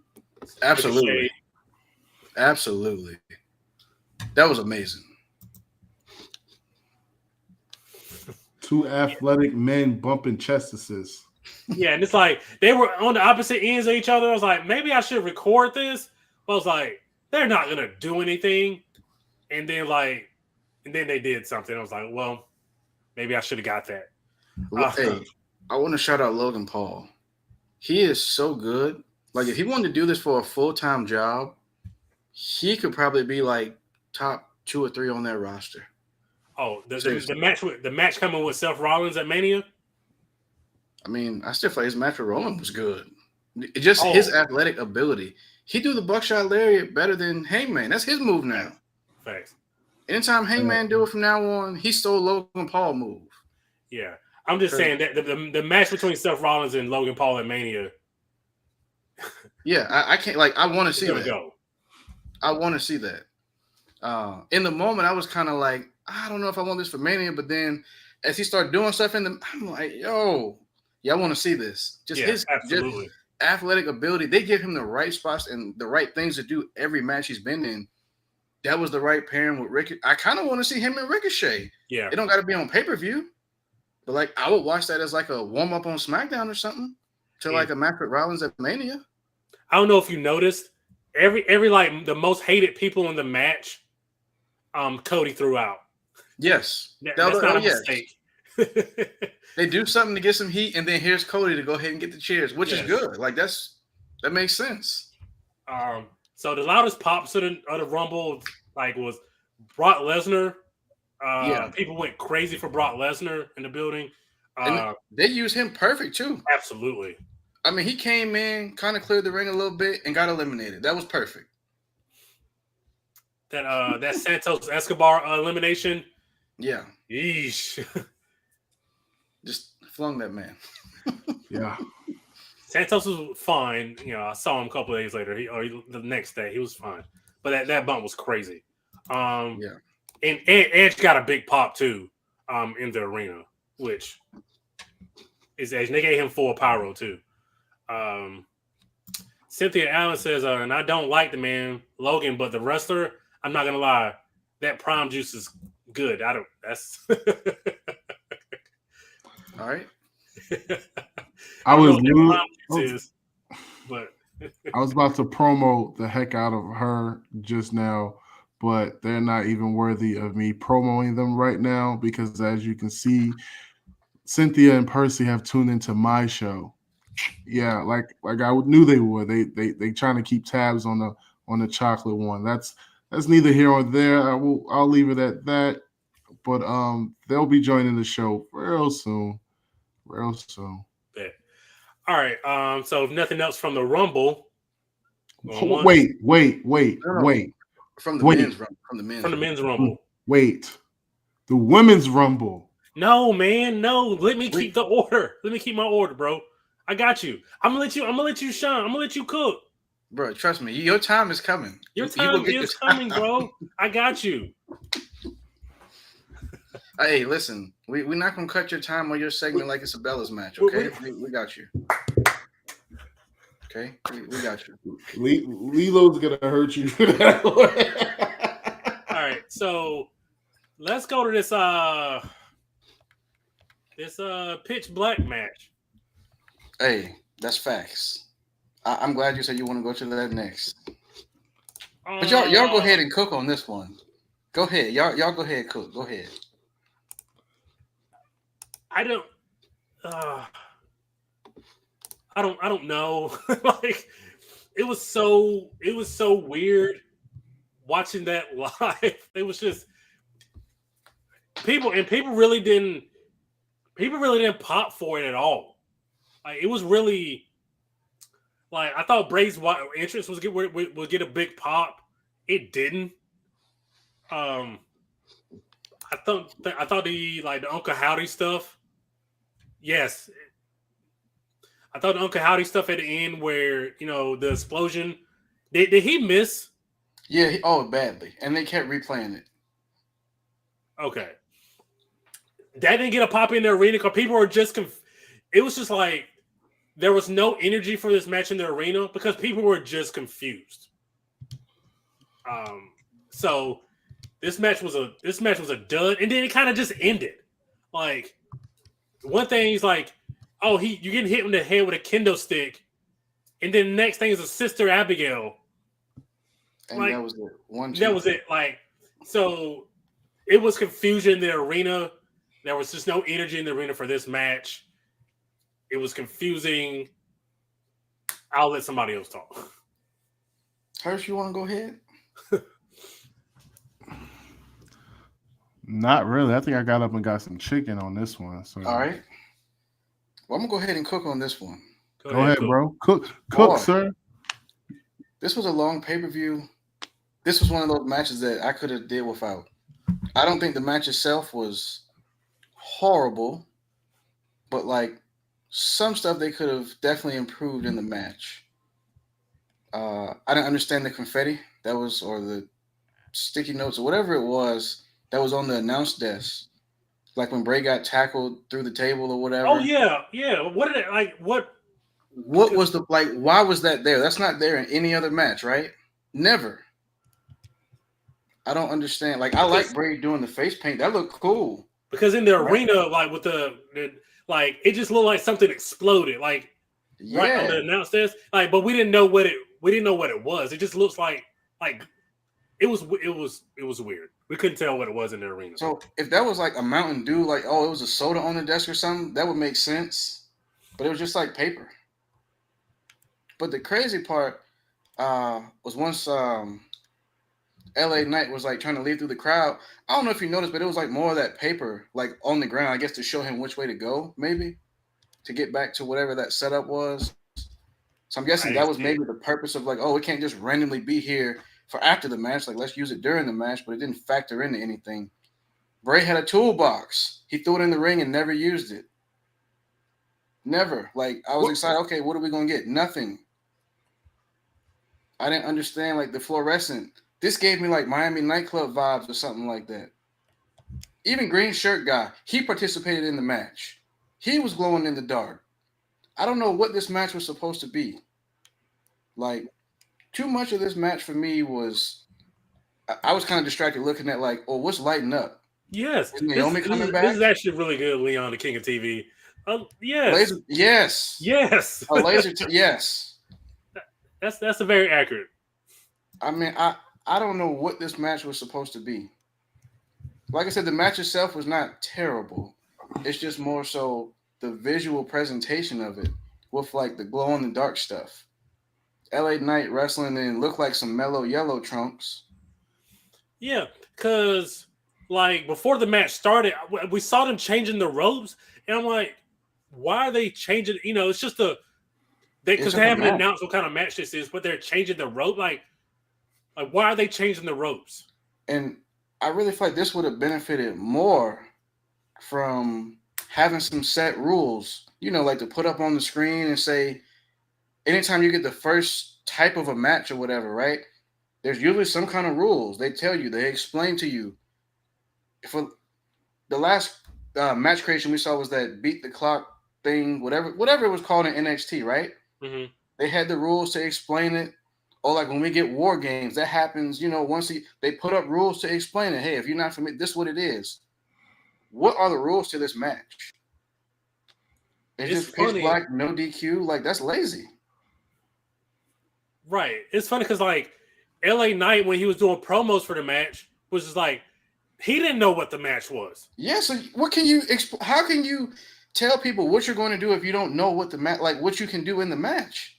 Absolutely. Absolutely. That was amazing. Two athletic men bumping chestises. Yeah, and it's like they were on the opposite ends of each other. I was like, maybe I should record this. But I was like, they're not gonna do anything. And then they did something. I was like, well, maybe I should have got that. Hey, I want to shout out Logan Paul. He is so good. Like, if he wanted to do this for a full-time job, he could probably be like top 2 or 3 on that roster. Oh, the match coming with Seth Rollins at Mania. I mean, I still feel like his match with Roman was good. Just his athletic ability. He do the buckshot lariat better than Hangman. That's his move now. Thanks. Anytime Hangman do it from now on, he stole Logan Paul move. Yeah, I'm just saying that the match between Seth Rollins and Logan Paul at Mania. Yeah, I can't I want to see that. Go. I want to see that. In the moment, I was kind of like, I don't know if I want this for Mania, but then as he started doing stuff I'm like, yo, yeah, I want to see this. Just athletic ability. They give him the right spots and the right things to do every match he's been in. That was the right pairing with Ricochet. I kind of want to see him and Ricochet. Yeah. It don't got to be on pay-per-view. But I would watch that as like a warm-up on SmackDown or something to like a match with Rollins at Mania. I don't know if you noticed, every like the most hated people in the match, Cody threw out. Yes. That's not a mistake. They do something to get some heat, and then here's Cody to go ahead and get the cheers, which is good. Like that makes sense. So the loudest pops of the Rumble was Brock Lesnar. People went crazy for Brock Lesnar in the building. And they used him perfect too. Absolutely. I mean, he came in, kind of cleared the ring a little bit, and got eliminated. That was perfect. That Santos Escobar elimination. Yeah. Yeesh. Just flung that man. Yeah. Santos was fine. I saw him a couple of days later. The next day, he was fine. But that bump was crazy. And Edge got a big pop too, in the arena, which is Edge. They gave him full pyro too. Cynthia Allen says, and I don't like the man Logan, but the wrestler, I'm not gonna lie, that prime juice is good. That's all right. I was about to promo the heck out of her just now, but they're not even worthy of me promoting them right now because, as you can see, Cynthia and Percy have tuned into my show. Yeah, like I knew they would. They trying to keep tabs on the chocolate one. That's neither here or there. I'll leave it at that. But they'll be joining the show real soon. Real soon. Yeah. All right. So if nothing else from the Rumble. Wait. From the men's rumble. Wait, the women's rumble. No, man, no. Let me keep the order. Let me keep my order, bro. I got you. I'm gonna let you shine. I'm gonna let you cook. Bro, trust me, your time is coming. Your time is coming, bro. I got you. Hey, listen, we're not gonna cut your time or your segment like it's a Bella's match, okay? We got you. Okay, we got you. Lilo's gonna hurt you. All right, so let's go to this pitch black match. Hey, that's facts. I'm glad you said you want to go to that next. But y'all go ahead and cook on this one. Go ahead, y'all go ahead and cook. Go ahead. I don't know. Like it was so weird watching that live. It was just people really didn't pop for it at all. Like it was really like I thought Bray's entrance would get a big pop. It didn't. I thought the Uncle Howdy stuff. Yes. I thought the Uncle Howdy stuff at the end where, the explosion. Did he miss? Yeah, badly. And they kept replaying it. Okay. That didn't get a pop in the arena because people were just it was just like there was no energy for this match in the arena because people were just confused. So this match was a dud, and then it kind of just ended. Like one thing is like, oh, you getting hit in the head with a kendo stick, and then the next thing is a Sister Abigail. And that was it. That was it. Like, so it was confusion in the arena. There was just no energy in the arena for this match. It was confusing. I'll let somebody else talk. Hirsch, you want to go ahead? Not really. I think I got up and got some chicken on this one. So all right. Well, I'm gonna go ahead and cook on this one. Go ahead, bro. Cook, sir. This was a long pay-per-view. This was one of those matches that I could have did without. I don't think the match itself was horrible, but like some stuff they could have definitely improved in the match. I didn't understand the confetti or the sticky notes or whatever it was that was on the announce desk. Like when Bray got tackled through the table or whatever. Oh yeah. What did it like? What was the like? Why was that there? That's not there in any other match, right? Never. I don't understand. Like I like Bray doing the face paint. That looked cool. Because in the arena, like with the like, it just looked like something exploded. Like right on the announce desk. Like, but we didn't know what it was. It just looks like it was weird. We couldn't tell what it was in the arena. So if that was like a Mountain Dew, like, oh, it was a soda on the desk or something, that would make sense. But it was just like paper. But the crazy part was once LA Knight was like trying to lead through the crowd. I don't know if you noticed, but it was like more of that paper like on the ground, I guess to show him which way to go, maybe to get back to whatever that setup was. So I'm guessing that was maybe the purpose of like, oh, it can't just randomly be here for after the match. Like, let's use it during the match, but it didn't factor into anything. Bray had a toolbox. He threw it in the ring and never used it. Never. Like, I was excited. Okay, what are we going to get? Nothing. I didn't understand, like, the fluorescent. This gave me, like, Miami nightclub vibes or something like that. Even Green Shirt Guy, he participated in the match. He was glowing in the dark. I don't know what this match was supposed to be. Like, too much of this match for me was I was kind of distracted looking at like, oh, what's lighting up? Yes. Is Naomi coming back? This is actually really good, Leon, the King of TV. Yes. Laser, yes. Yes. A laser yes. That's a very accurate. I mean, I don't know what this match was supposed to be. Like I said, the match itself was not terrible. It's just more so the visual presentation of it with like the glow in the dark stuff. LA Knight wrestling and looked like some mellow yellow trunks. Yeah, because like before the match started, we saw them changing the ropes, and I'm like, why are they changing? It's just because they haven't announced what kind of match this is, but they're changing the rope. Like, Like, why are they changing the ropes? And I really feel like this would have benefited more from having some set rules, like to put up on the screen and say, anytime you get the first type of a match or whatever, right? There's usually some kind of rules. They tell you, they explain to you. For the last match creation we saw was that beat the clock thing, whatever it was called in NXT, right? Mm-hmm. They had the rules to explain it. Or like when we get War Games, that happens, once they put up rules to explain it. Hey, if you're not familiar, this is what it is. What are the rules to this match? It's just pitch black, no DQ. Like, that's lazy. Right. It's funny because, like, LA Knight, when he was doing promos for the match, was just like, he didn't know what the match was. Yeah, so what can you how can you tell people what you're going to do if you don't know what the match, like what you can do in the match?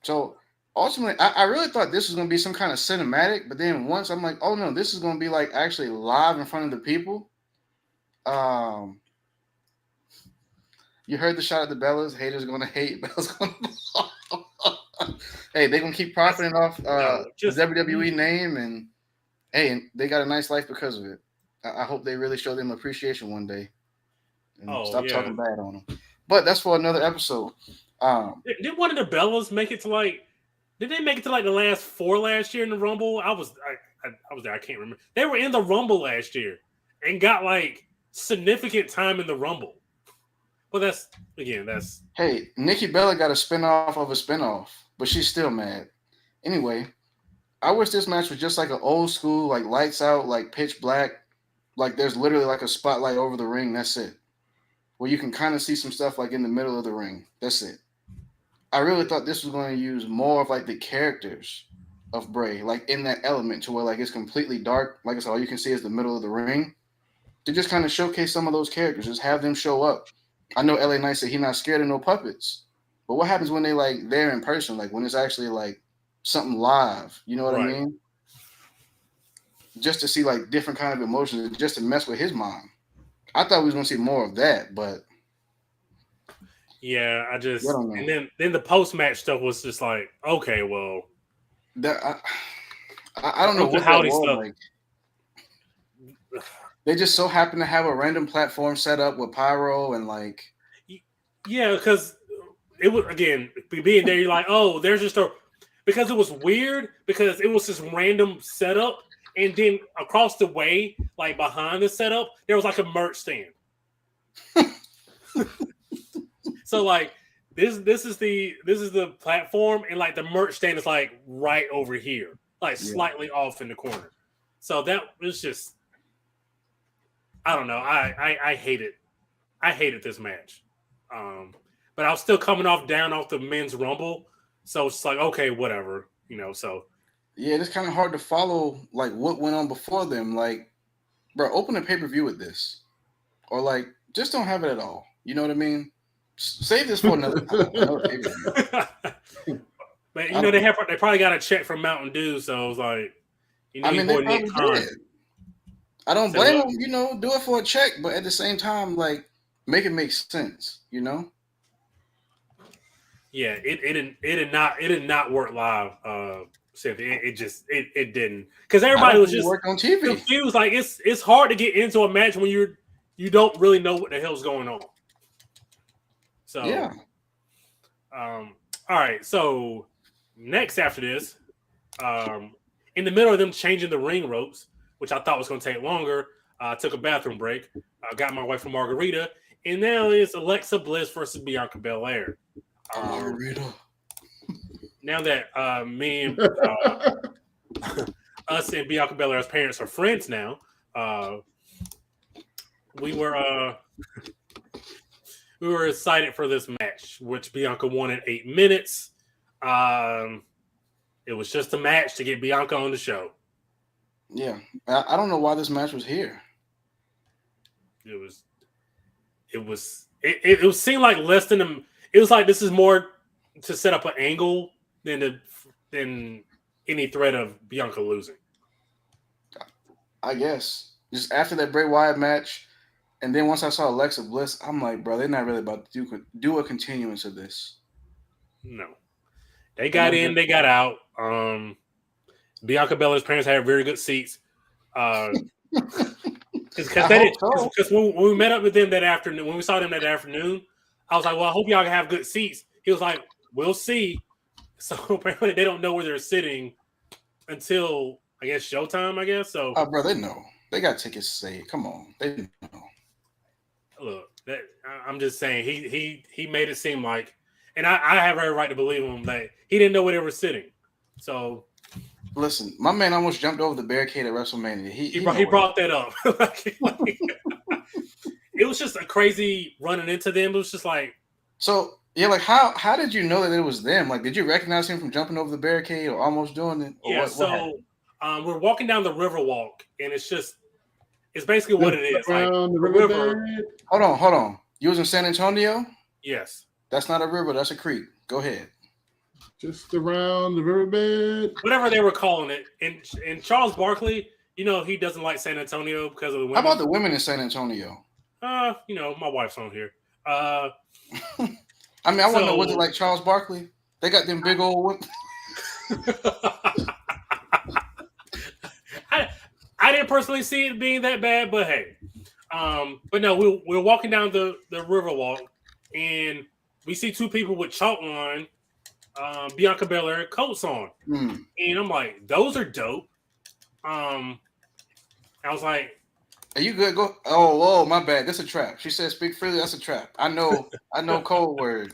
So ultimately, I really thought this was going to be some kind of cinematic, but then once I'm like, oh no, this is going to be like actually live in front of the people. You heard the shot at the Bellas. Haters are going to hate. Bellas going to hey, they're going to keep profiting off the WWE name, and hey, they got a nice life because of it. I hope they really show them appreciation one day and stop talking bad on them. But that's for another episode. Did one of the Bellas make it to like? Did they make it to like the last 4 last year in the Rumble? I was there. I can't remember. They were in the Rumble last year and got like significant time in the Rumble. Well, that's hey, Nikki Bella got a spinoff of a spinoff, but she's still mad. Anyway, I wish this match was just like an old school, like lights out, like pitch black, like there's literally like a spotlight over the ring. That's it. Where you can kind of see some stuff like in the middle of the ring. That's it. I really thought this was going to use more of like the characters of Bray, like in that element to where like it's completely dark. Like I said, all you can see is the middle of the ring. To just kind of showcase some of those characters, just have them show up. I know LA Knight said he's not scared of no puppets, but what happens when they like there in person? Like when it's actually like something live, you know what I mean? Just to see like different kind of emotions, just to mess with his mind. I thought we was gonna see more of that, but yeah, and then the post match stuff was just like, okay, well, that I don't know what that was like. They just so happen to have a random platform set up with pyro and like, yeah, because it was again being there. You're like, oh, there's just because it was weird because it was this random setup, and then across the way, like behind the setup, there was like a merch stand. So like this is the platform, and like the merch stand is like right over here, like slightly off in the corner. So that was just. I don't know. I hate it. I hated this match. But I was still coming off the men's Rumble. So it's like, okay, whatever. So. Yeah, it's kind of hard to follow, like, what went on before them. Like, bro, open a pay-per-view with this. Or, like, just don't have it at all. You know what I mean? Save this for another pay-per-view. But, they probably got a check from Mountain Dew. So I was like, they probably did. I don't blame them, do it for a check, but at the same time, like, make it make sense, Yeah, it did not work live. It didn't, because everybody was just on TV. confused. Like it's hard to get into a match when you don't really know what the hell's going on. So yeah. All right. So next after this, in the middle of them changing the ring ropes, which I thought was going to take longer. I took a bathroom break. Got my wife a margarita. And now it's Alexa Bliss versus Bianca Belair. Margarita. Now that me and us and Bianca Belair's parents are friends now, we were excited for this match, which Bianca won in 8 minutes. It was just a match to get Bianca on the show. Yeah, I don't know why this match was here. It seemed like less than it was like this is more to set up an angle than any threat of Bianca losing. I guess just after that Bray Wyatt match, and then once I saw Alexa Bliss, I'm like, bro, they're not really about to do a continuance of this. No, They got in, they got out. Bianca Belair's parents had very good seats. Because when we met up with them that afternoon, when we saw them that afternoon, I was like, well, I hope y'all can have good seats. He was like, we'll see. So apparently they don't know where they're sitting until, I guess, showtime, I guess. So, bro, they know. They got tickets saved. Come on. They know. Look, I'm just saying, he made it seem like, and I have every right to believe him, that he didn't know where they were sitting. So, listen, my man almost jumped over the barricade at WrestleMania. He brought that up. It was just a crazy running into them. It was just like, so yeah, like how did you know that it was them? Like, did you recognize him from jumping over the barricade or almost doing it? Or we're walking down the river walk, and it's basically what it is. Like the river. Hold on. You was in San Antonio? Yes. That's not a river. That's a creek. Go ahead. Just around the riverbed. Whatever they were calling it. And Charles Barkley, he doesn't like San Antonio because of the women. How about the women in San Antonio? My wife's on here. I want to know, was it like Charles Barkley? They got them big old women. I didn't personally see it being that bad, but hey. But no, we're walking down the river walk, and we see two people with chalk line Bianca Belair coats on. And I'm like, those are dope. I was like, are you good? Go. Oh, my bad. That's a trap. She said, "Speak freely." That's a trap. I know code word.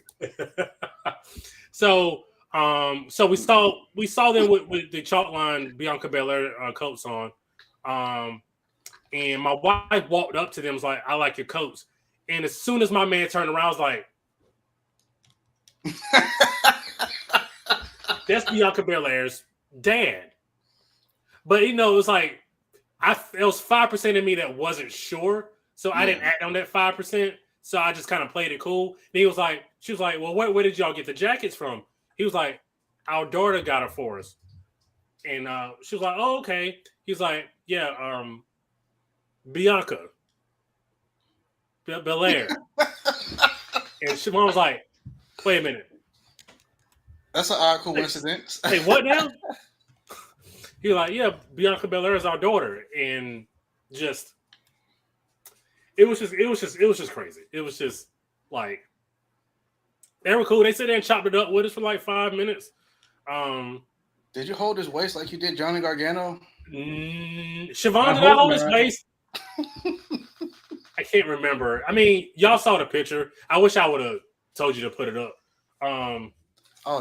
So we saw them with the chalk line Bianca Belair coats on. And my wife walked up to them, was like, "I like your coats." And as soon as my man turned around, I was like, "That's Bianca Belair's dad." But it was like, it was 5% of me that wasn't sure, so I didn't act on that 5%. So I just kind of played it cool. And she was like, "Well, where did y'all get the jackets from?" He was like, "Our daughter got it for us." And she was like, "Oh, okay." He's like, "Yeah, Bianca Belair." And Siobhan was like, "Wait a minute. That's an odd coincidence." Hey, what now? He was like, "Yeah, Bianca Belair is our daughter," and it was just crazy. It was just like, they were cool. They sat there and chopped it up with us for like 5 minutes. Did you hold his waist like you did Johnny Gargano? Siobhan, did I hold his waist? I can't remember. I mean, y'all saw the picture. I wish I would have told you to put it up. Oh,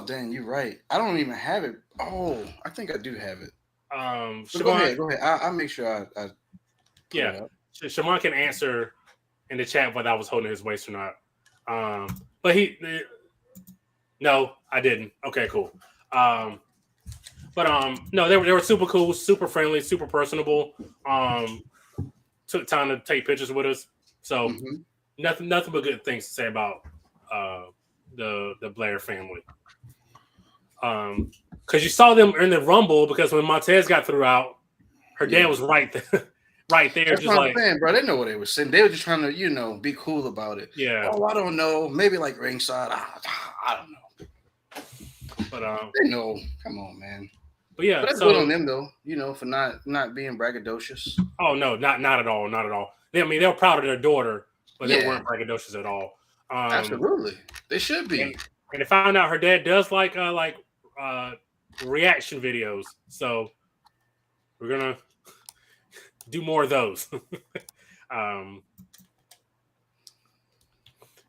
dang, you're right. I don't even have it. Oh, I think I do have it. Siobhan, go ahead. I'll make sure I yeah. Siobhan can answer in the chat whether I was holding his waist or not. But no, I didn't. Okay, cool. No, they were super cool, super friendly, super personable. Took time to take pictures with us. So nothing but good things to say about the Blair family. Because you saw them in the Rumble, because when Montez got threw out, her dad was right there. Right there. That's just what I'm saying, bro. They know what they were saying. They were just trying to, be cool about it. Yeah. Oh, I don't know. Maybe like ringside. I don't know. But they know. Come on, man. But yeah, that's good on them though. For not being braggadocious. Oh no, not at all, not at all. I mean, they're proud of their daughter, but they weren't braggadocious at all. Absolutely, they should be. And to find out her dad does like reaction videos, so we're gonna do more of those.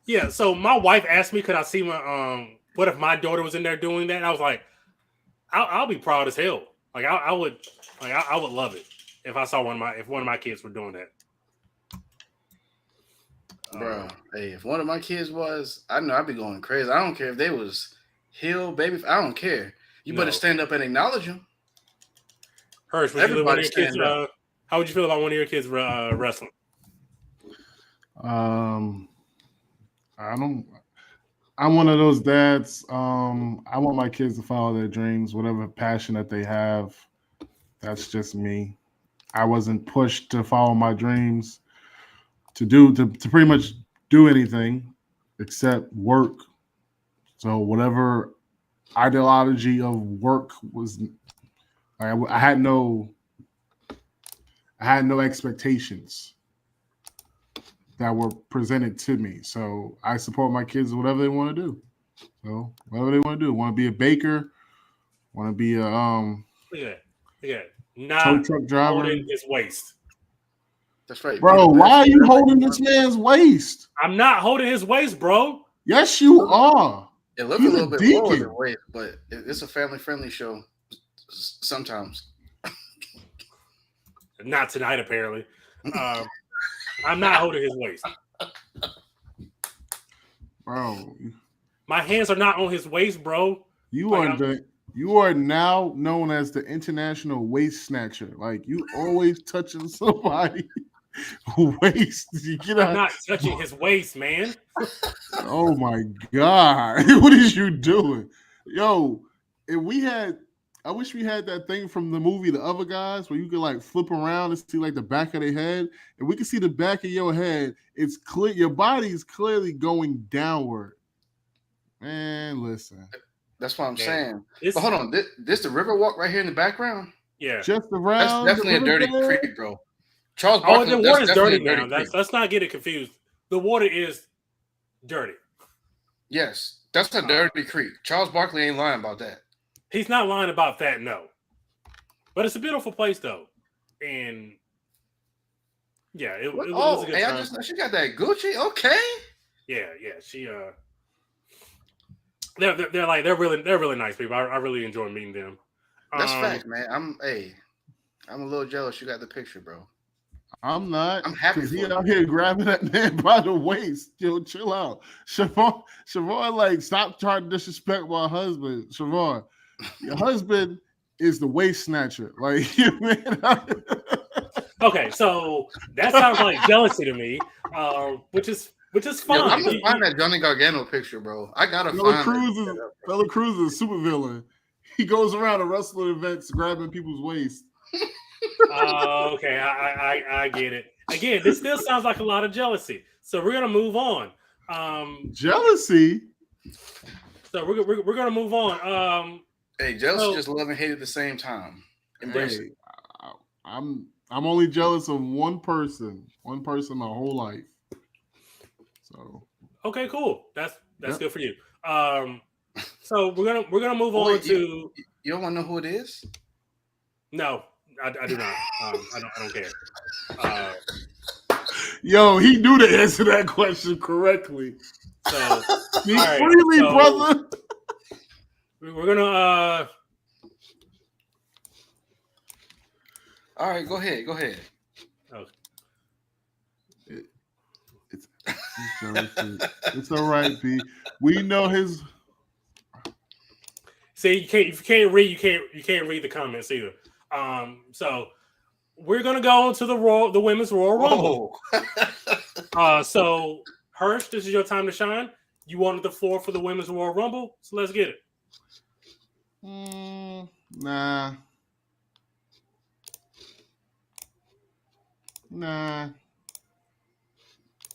Yeah. So my wife asked me, could I see my what if my daughter was in there doing that? And I was like, I'll be proud as hell. Like I would love it if I saw one of my kids were doing that. Bro, hey, if one of my kids was, I know I'd be going crazy. I don't care if they was heel, baby. I don't care. You better stand up and acknowledge them. Hirsch, everybody stand up. How would you feel about one of your kids wrestling? I'm one of those dads. I want my kids to follow their dreams, whatever passion that they have. That's just me. I wasn't pushed to follow my dreams, to pretty much do anything except work. So whatever ideology of work was. I had no expectations that were presented to me. So I support my kids whatever they want to do. So whatever they want to do, want to be a baker, want to be a tow not truck driver. holding his waist. That's right, bro. Why are you holding this man's waist? I'm not holding his waist, bro. Yes, you are. It looks a little bit lower than waist, but it's a family-friendly show. Sometimes. Not tonight, apparently. I'm not holding his waist. Bro. My hands are not on his waist, bro. You are now known as the international waist snatcher. Like, you always touching somebody waist. I'm not touching his waist, man. Oh my God. What is you doing? Yo, I wish we had that thing from the movie The Other Guys where you could like flip around and see like the back of their head, and we can see the back of your head. It's clear your body is clearly going downward. Man, listen. That's what I'm saying. But hold on, this the Riverwalk right here in the background? Yeah. Just around. That's definitely a dirty creek, bro. Charles Barkley. The water's dirty now. Let's not get it confused. The water is dirty. Yes, that's a dirty creek. Charles Barkley ain't lying about that. He's not lying about that, no. But it's a beautiful place, though. And, yeah, it was a good time. I just know she got that Gucci? Okay. Yeah, she, they're really nice people. I really enjoy meeting them. That's fact, man. I'm a little jealous you got the picture, bro. I'm not. I'm happy because he out here grabbing that man by the waist. Yo, chill out. Siobhan, like, stop trying to disrespect my husband. Siobhan, your husband is the waist snatcher. Like, man. Okay, so that sounds like jealousy to me, which is fine. Yo, I'm gonna find that Johnny Gargano picture, bro. I gotta find it. Bella Cruz is a super villain. He goes around to wrestling events grabbing people's waist. Okay, I get it. Again, this still sounds like a lot of jealousy. So we're gonna move on. Jealousy. So we're gonna move on. Hey, jealousy, just love and hate at the same time. Embrace it. I'm only jealous of one person my whole life. So okay, cool. That's good for you. So we're gonna move on to. You don't want to know who it is? No, I do not. I don't care. Yo, he knew to answer that question correctly. So speak freely, brother. We're gonna. All right, go ahead. Okay. It's all right, B. We know his. See, you can't read the comments either. So we're gonna go into the women's Royal Rumble. So Hirsch, this is your time to shine. You wanted the floor for the women's Royal Rumble, so let's get it. Nah.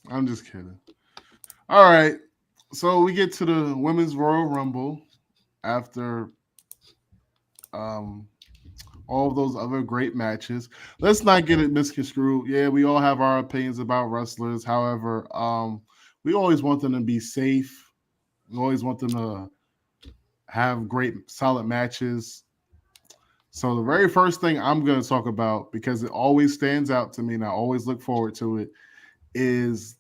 I'm just kidding. All right. So we get to the women's Royal Rumble after all of those other great matches. Let's not get it misconstrued. Yeah, we all have our opinions about wrestlers. However, we always want them to be safe. We always want them to have great, solid matches. So the very first thing I'm going to talk about, because it always stands out to me and I always look forward to it, is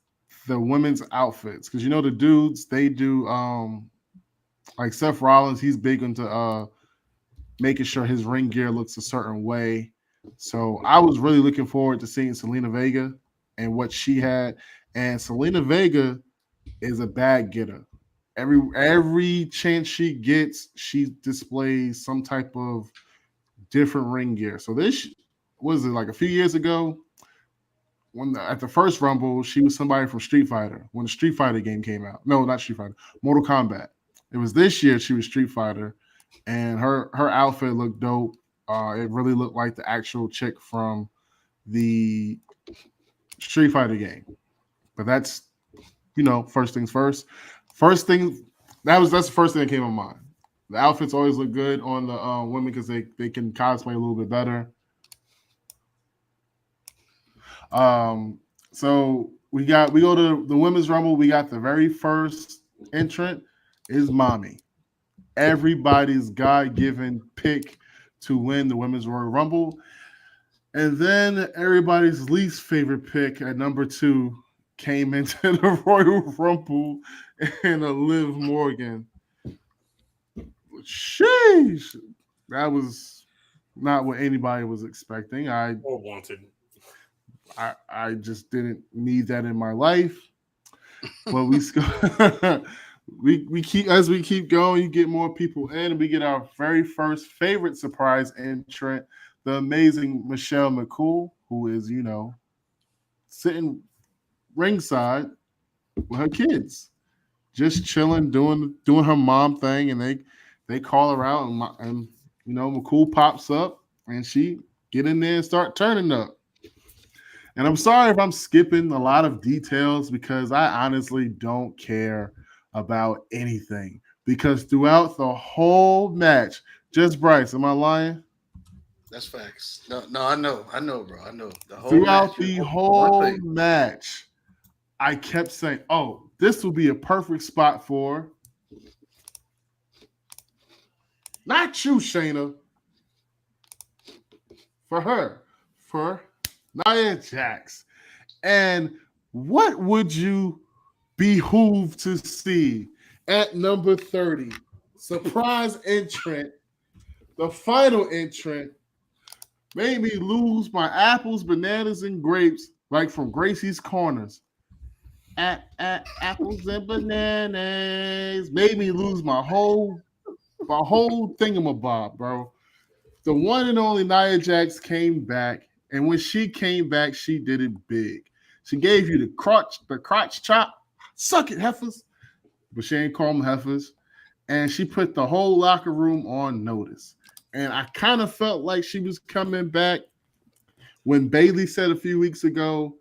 the women's outfits. Because, the dudes, they do, like Seth Rollins, he's big into making sure his ring gear looks a certain way. So I was really looking forward to seeing Selena Vega and what she had. And Selena Vega is a bag getter. Every chance she gets, she displays some type of different ring gear. So this was it like a few years ago at the first Rumble, she was somebody from Street Fighter when the Street Fighter game came out. No, not Street Fighter, Mortal Kombat. It was this year she was Street Fighter, and her outfit looked dope. It really looked like the actual chick from the Street Fighter game. But that's, first things first. That's the first thing that came to mind. The outfits always look good on the women because they can cosplay a little bit better. So we go to the women's rumble. We got the very first entrant is Mommy. Everybody's God-given pick to win the women's Royal Rumble. And then everybody's least favorite pick at number 2 came into the Royal Rumble and Liv Morgan. Sheesh. That was not what anybody was expecting. Or wanted. I just didn't need that in my life. But we keep going, you get more people in, and we get our very first favorite surprise entrant, the amazing Michelle McCool, who is, sitting ringside with her kids, just chilling, doing her mom thing, and they call her out, and McCool pops up, and she get in there and start turning up. And I'm sorry if I'm skipping a lot of details because I honestly don't care about anything. Because throughout the whole match, just Bryce, am I lying? That's facts. No, I know, bro. I know. Throughout the whole match, I kept saying, "Oh, this will be a perfect spot for not you, Shayna, for her, for Nia Jax." And what would you behoove to see at number 30? Surprise entrant, the final entrant, made me lose my apples, bananas, and grapes like from Gracie's Corners. Apples and bananas made me lose my whole thingamabob, bro. The one and only Nia Jax came back, and when she came back, she did it big. She gave you the crotch chop. Suck it, heifers. But she ain't call them heifers. And she put the whole locker room on notice. And I kind of felt like she was coming back when Bayley said a few weeks ago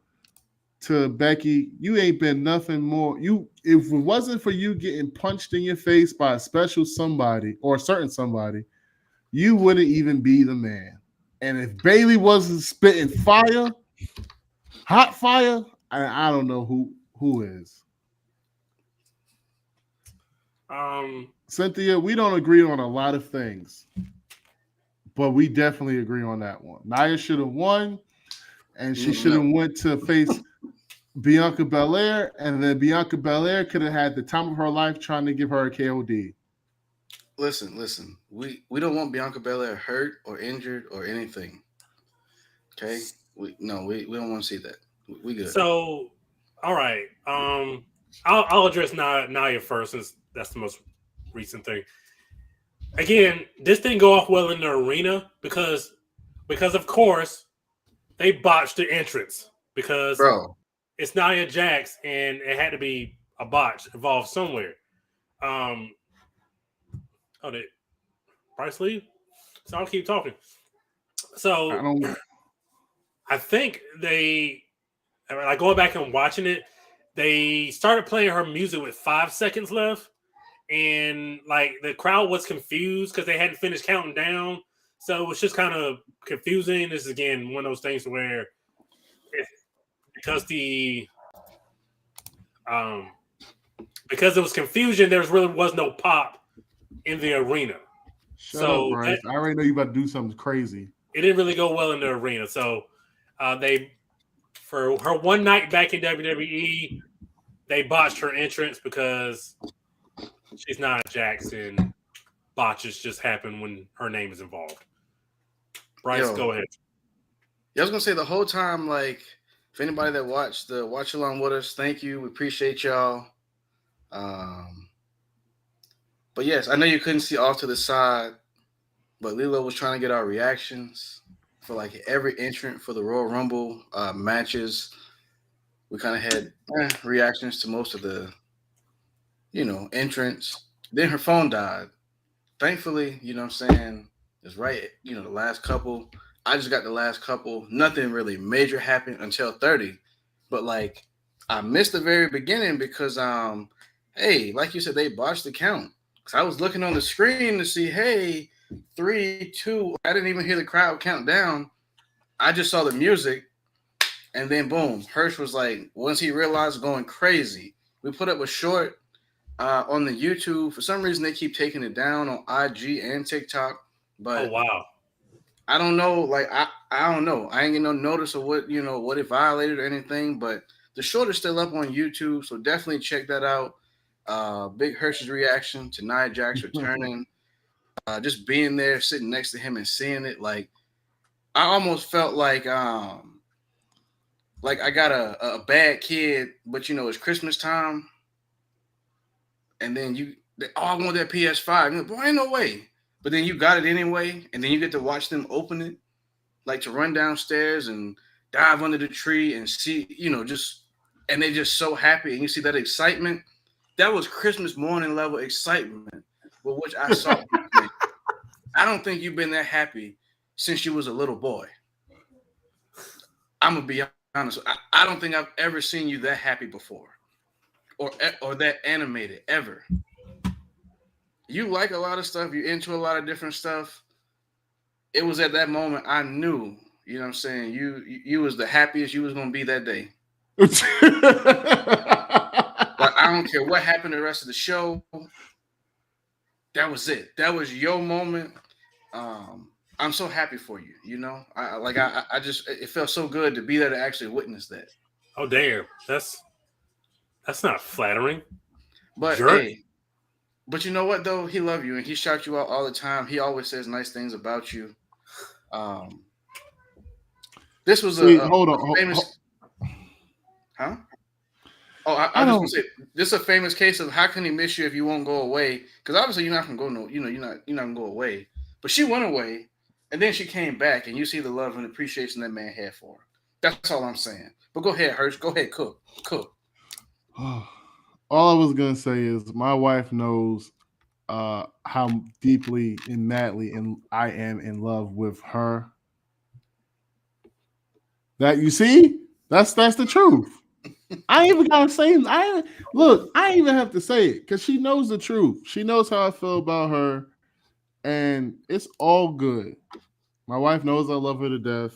to Becky, you ain't been nothing more. If it wasn't for you getting punched in your face by a special somebody or a certain somebody, you wouldn't even be the man. And if Bayley wasn't spitting fire, hot fire, I don't know who is. Cynthia, we don't agree on a lot of things, but we definitely agree on that one. Nia should have won, and she should have went to face Bianca Belair, and then Bianca Belair could have had the time of her life trying to give her a KOD. Listen. We don't want Bianca Belair hurt or injured or anything. Okay? We don't want to see that. We good. So, all right. I'll address Nia first, since that's the most recent thing. Again, this didn't go off well in the arena because of course they botched the entrance because it's Nia Jax and it had to be a botch involved somewhere. Did Bryce leave? So I'll keep talking. So I think going back and watching it, they started playing her music with 5 seconds left. And like the crowd was confused because they hadn't finished counting down. So it was just kind of confusing. This is again one of those things where because it was confusion, there really was no pop in the arena. Shut up, Bryce. I already know you about to do something crazy. It didn't really go well in the arena. So for her one night back in WWE, they botched her entrance because she's not Jax, and botches just happen when her name is involved. Bryce, go ahead. Yeah, I was gonna say the whole time, like, if anybody that watched the watch along with us, thank you. We appreciate y'all. But yes, I know you couldn't see off to the side, but Lilo was trying to get our reactions for like every entrant for the Royal Rumble matches. We kind of had reactions to most of the entrance. Then her phone died. Thankfully, you know what I'm saying, it's right, the last couple. I just got the last couple. Nothing really major happened until 30. But like I missed the very beginning because hey, like you said, they botched the count. Because I was looking on the screen to see, hey, 3, 2. I didn't even hear the crowd count down. I just saw the music, and then boom, Hirsch was like, once he realized, going crazy. We put up a short on the YouTube. For some reason, they keep taking it down on IG and TikTok. But oh wow, I don't know. Like I don't know. I ain't getting no notice of what what it violated or anything. But the short is still up on YouTube, so definitely check that out. Big Hirsch's reaction to Nia Jax returning, just being there, sitting next to him and seeing it. Like I almost felt like I got a bad kid, but it's Christmas time, and then I want that PS5. You're like, boy, ain't no way. But then you got it anyway, and then you get to watch them open it, like to run downstairs and dive under the tree and see, and they're just so happy, and you see that excitement. That was Christmas morning level excitement with which I saw. I don't think you've been that happy since you was a little boy. I'm gonna be honest. I don't think I've ever seen you that happy before, or that animated ever. You like a lot of stuff. You're into a lot of different stuff. It was at that moment I knew. You know what I'm saying? You was the happiest you was gonna be that day. Like I don't care what happened the rest of the show. That was it. That was your moment. I'm so happy for you. I just it felt so good to be there to actually witness that. Oh damn, that's not flattering. But Jerk. hey, but you know what though? He loves you and he shouts you out all the time. He always says nice things about you. This was hold on, famous. Huh? Oh, I just want to say this is a famous case of how can he miss you if you won't go away? Because obviously you're not gonna go you're not gonna go away. But she went away, and then she came back, and you see the love and appreciation that man had for her. That's all I'm saying. But go ahead, Hirsch. Go ahead, cook. All I was gonna say is my wife knows how deeply and madly I am in love with her. That you see, that's the truth. I ain't even gotta say it. I ain't even have to say it because she knows the truth. She knows how I feel about her, and it's all good. My wife knows I love her to death,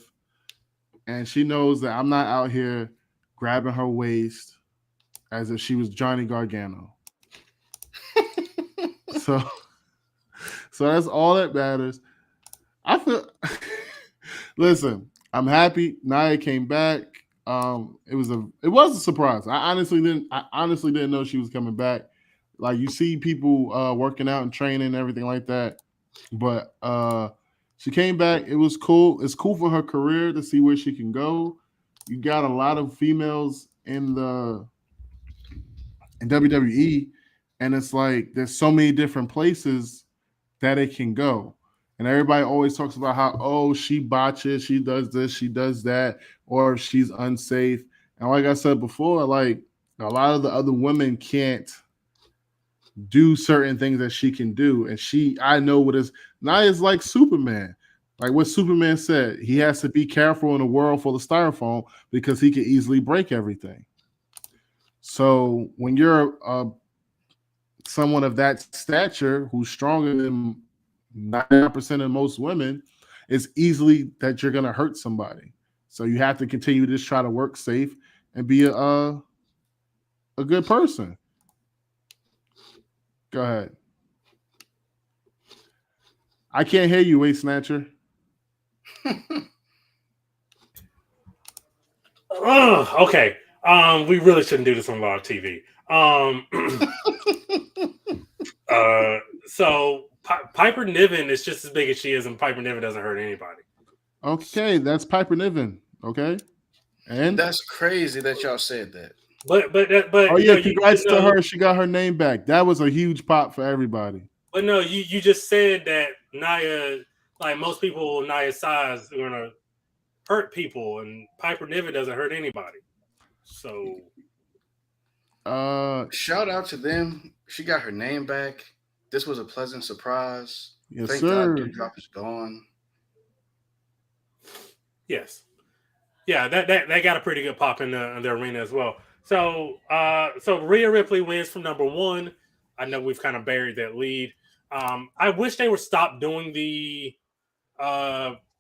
and she knows that I'm not out here grabbing her waist as if she was Johnny Gargano. So that's all that matters. I feel. Listen, I'm happy Nia came back. It was a surprise. I honestly didn't know she was coming back. Like you see people working out and training and everything like that, but she came back. It was cool. It's cool for her career to see where she can go. You got a lot of females in WWE, and it's like there's so many different places that it can go. And everybody always talks about how, she botches, she does this, she does that, or she's unsafe. And like I said before, like a lot of the other women can't do certain things that she can do. And I know what is Nia's like Superman. Like what Superman said, he has to be careful in a world full of styrofoam because he can easily break everything. So when you're someone of that stature who's stronger than 99% of most women, it's easily that you're going to hurt somebody. So you have to continue to just try to work safe and be a good person. Go ahead. I can't hear you, Waist Snatcher. Okay. We really shouldn't do this on live TV. So Piper Niven is just as big as she is, and Piper Niven doesn't hurt anybody. Okay, that's Piper Niven. Okay, and that's crazy that y'all said that. But congrats to her. She got her name back. That was a huge pop for everybody. But no, you just said that Nia, like most people Nia's size, are gonna hurt people, and Piper Niven doesn't hurt anybody. So, shout out to them. She got her name back. This was a pleasant surprise. Yes, Thank sir. God Dewdrop is gone. Yes. Yeah, that got a pretty good pop in the arena as well. So Rhea Ripley wins from number 1. I know we've kind of buried that lead. I wish they would stop doing the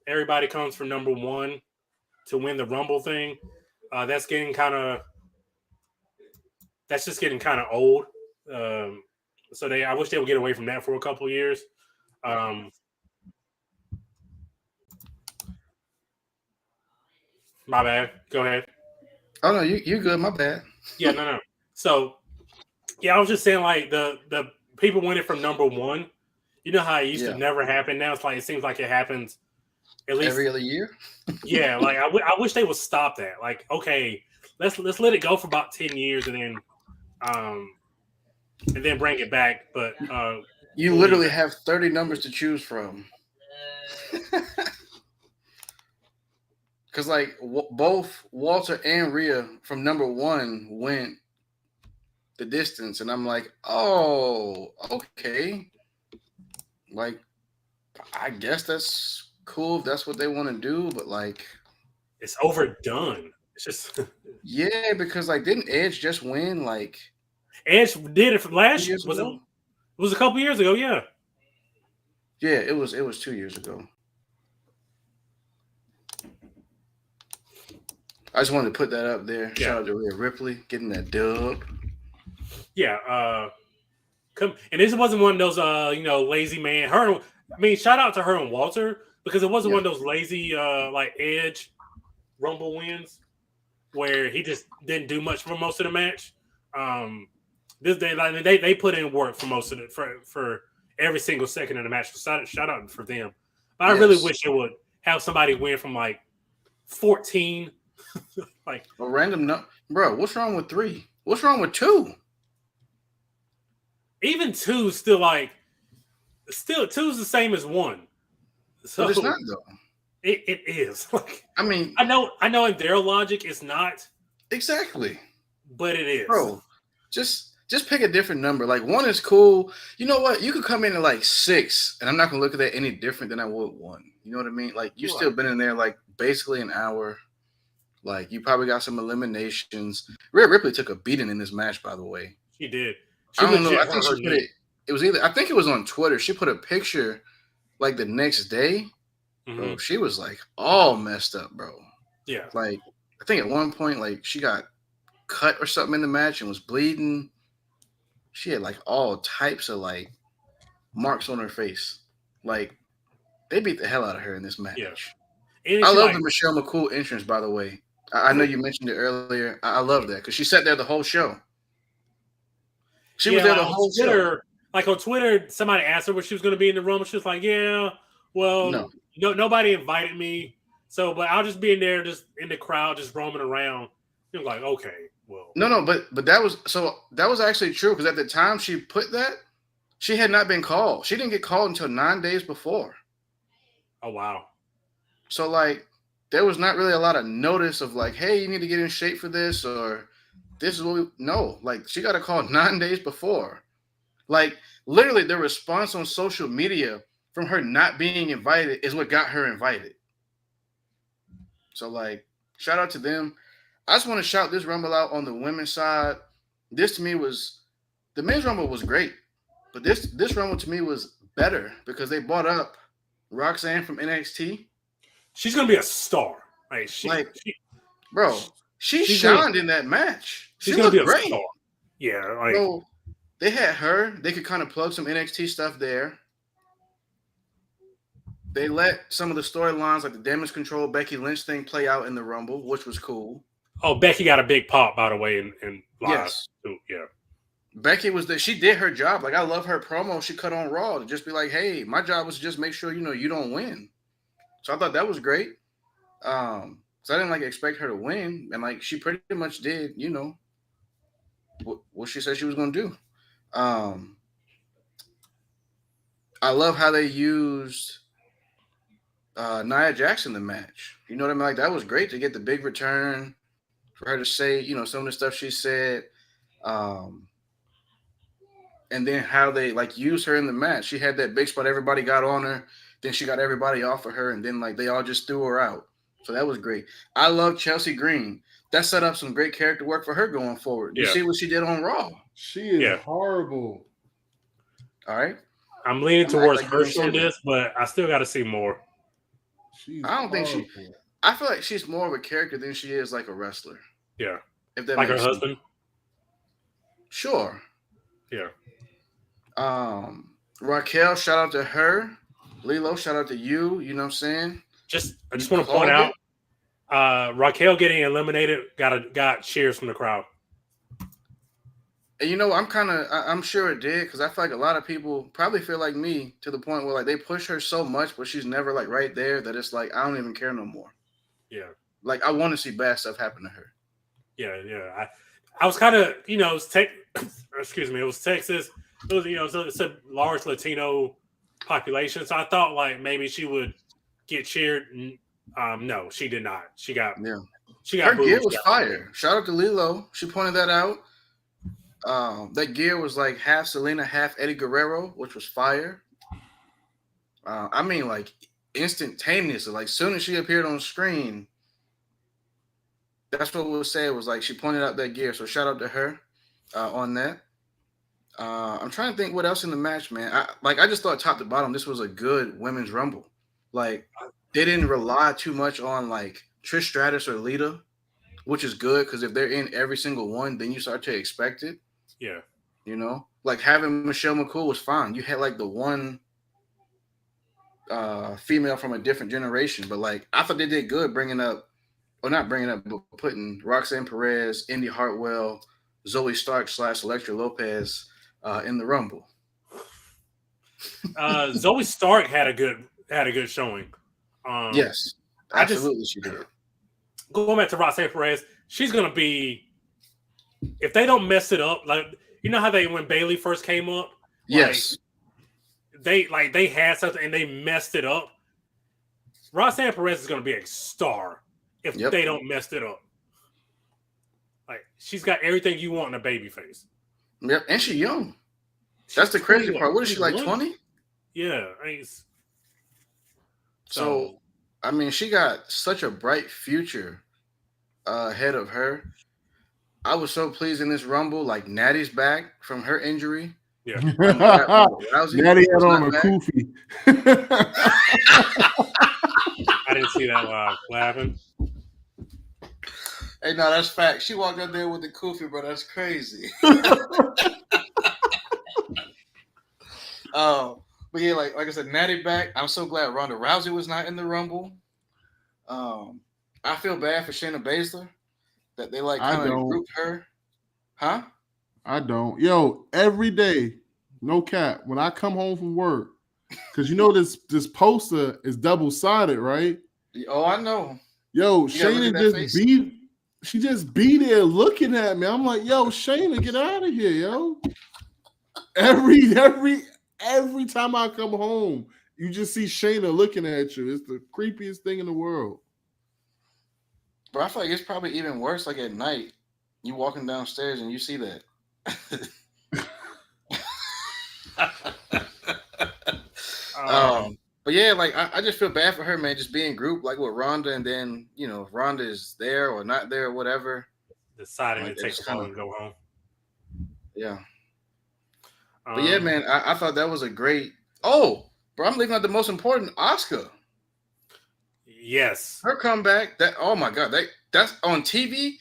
everybody comes from number one to win the Rumble thing. That's just getting kind of old. So I wish they would get away from that for a couple of years. My bad. Go ahead. Oh no, you good. My bad. Yeah, no. So, yeah, I was just saying, like the people winning from number one. You know how it used to never happen. Now it's like it seems like it happens at least every other year. Yeah, like I wish they would stop that. Like, okay, let's let it go for about 10 years and then bring it back. But you literally have 30 numbers to choose from. Because like both Walter and Rhea from number one went the distance, and I'm like, oh, okay. Like, I guess that's cool if that's what they want to do, but like, it's overdone. It's just yeah, because like, didn't Edge just win? Like, Edge did it last year. It was a couple years ago. Yeah. Yeah, it was 2 years ago. I just wanted to put that up there. Yeah. Shout out to Rhea Ripley getting that dub. Yeah. And this wasn't one of those lazy man. Shout out to her and Walter, because it wasn't one of those lazy like Edge Rumble wins where he just didn't do much for most of the match. They put in work for most of it for every single second of the match. Shout out for them. But I really wish it would have somebody win from like 14. Like a random no, bro. What's wrong with 3? What's wrong with 2? Even 2 still still 2's the same as 1. So but it's not though. It is. Like, I mean, I know in their logic it's not exactly, but it is. Bro, just pick a different number. Like 1 is cool. You know what? You could come in at like 6, and I'm not gonna look at that any different than I would 1. You know what I mean? Like you still been in there like basically an hour. Like, you probably got some eliminations. Rhea Ripley took a beating in this match, by the way. She did. I don't know. I think she put it. It was either. I think it was on Twitter. She put a picture like the next day. Mm-hmm. Bro, she was like all messed up, bro. Yeah. Like, I think at one point, like she got cut or something in the match and was bleeding. She had like all types of like marks on her face. Like, they beat the hell out of her in this match. Yeah. I love the Michelle McCool entrance, by the way. I know you mentioned it earlier. I love that because she sat there the whole show. She was there the whole show. Like on Twitter, somebody asked her what she was going to be in the room. She was like, "Yeah, well, nobody invited me, but I'll just be in there, just in the crowd, just roaming around." You're like, "Okay, well." No, but that was actually true because at the time she put that, she had not been called. She didn't get called until 9 days before. Oh wow! So like, there was not really a lot of notice of like, hey, you need to get in shape for this, or this is what like she got a call 9 days before. Like, literally the response on social media from her not being invited is what got her invited. So like, shout out to them. I just want to shout this Rumble out on the women's side. This to me was, the men's Rumble was great, but this Rumble to me was better because they brought up Roxanne from NXT. She's gonna be a star. She shined in that match. She's gonna be a star. Yeah, like, so they had her. They could kind of plug some NXT stuff there. They let some of the storylines, like the Damage Control Becky Lynch thing, play out in the Rumble, which was cool. Oh, Becky got a big pop, by the way, in live. Yes. Too. Yeah. Becky she did her job. Like, I love her promo she cut on Raw to just be like, hey, my job was to just make sure, you don't win. So I thought that was great. So I didn't like expect her to win. And like, she pretty much did, what she said she was going to do. I love how they used Nia Jax in the match. You know what I mean? Like, that was great to get the big return for her to say, some of the stuff she said. And then how they like used her in the match. She had that big spot. Everybody got on her. Then she got everybody off of her. And then like they all just threw her out. So that was great. I love Chelsea Green. That set up some great character work for her going forward. You see what she did on Raw. She is horrible. All right. I'm leaning towards Herschel on this, but I still got to see more. I don't think she. I feel like she's more of a character than she is like a wrestler. Yeah. If that like makes her husband. Sense. Sure. Yeah. Raquel, shout out to her. Lilo, shout out to you. You know what I'm saying? I just want to point out, Raquel getting eliminated got cheers from the crowd. And you know, I'm sure it did, because I feel like a lot of people probably feel like me, to the point where like they push her so much, but she's never like right there, that it's like I don't even care no more. Yeah. Like I want to see bad stuff happen to her. Yeah. I was kind of, it was excuse me, it was Texas. It was, so it's a large Latino population, so I thought like maybe she would get cheered. No, she did not. She got her gear was fire. Shout out to Lilo. She pointed that out. That gear was like half Selena, half Eddie Guerrero, which was fire. I mean, like instantaneously, like soon as she appeared on screen, that's what we'll say. It was like she pointed out that gear. So shout out to her on that. I'm trying to think what else in the match, man. I just thought top to bottom, this was a good women's rumble. Like they didn't rely too much on like Trish Stratus or Lita, which is good, because if they're in every single one, then you start to expect it. Yeah. Like having Michelle McCool was fine. You had like the one female from a different generation, but like I thought they did good but putting Roxanne Perez, Indy Hartwell, Zoe Stark / Elektra Lopez in the Rumble. Zoe Stark had a good showing. Yes, absolutely, she did. Going back to Roxanne Perez, she's gonna be, if they don't mess it up, like how when Bayley first came up, yes, they had something and they messed it up. Roxanne Perez is gonna be a star if they don't mess it up. Like she's got everything you want in a baby face. Yep, and she's young. That's the crazy part. What is she, like 20? Yeah. So, I mean, she got such a bright future ahead of her. I was so pleased in this Rumble. Like, Natty's back from her injury. Yeah. Natty had on a kufi. I didn't see that live. Laughing. Hey, no, that's fact. She walked up there with the kufi, bro. That's crazy. But yeah, like I said, Natty back. I'm so glad Ronda Rousey was not in the Rumble. I feel bad for Shayna Baszler that they like kind of grouped her. Huh? I don't. Yo, every day, no cap, when I come home from work, because this poster is double-sided, right? Oh, I know. Yo, Shayna just be there looking at me. I'm like, yo, Shayna, get out of here, yo. Every time I come home, you just see Shayna looking at you. It's the creepiest thing in the world. But I feel like it's probably even worse. Like at night, you walking downstairs and you see that. But yeah, like I just feel bad for her, man. Just being grouped like with Ronda, and then if Ronda is there or not there, or whatever, deciding to take the phone and go home. Yeah. But yeah, man, I thought that was a great. Oh, bro, I'm leaving out the most important, Asuka. Yes, her comeback. That, oh my god, that's on TV.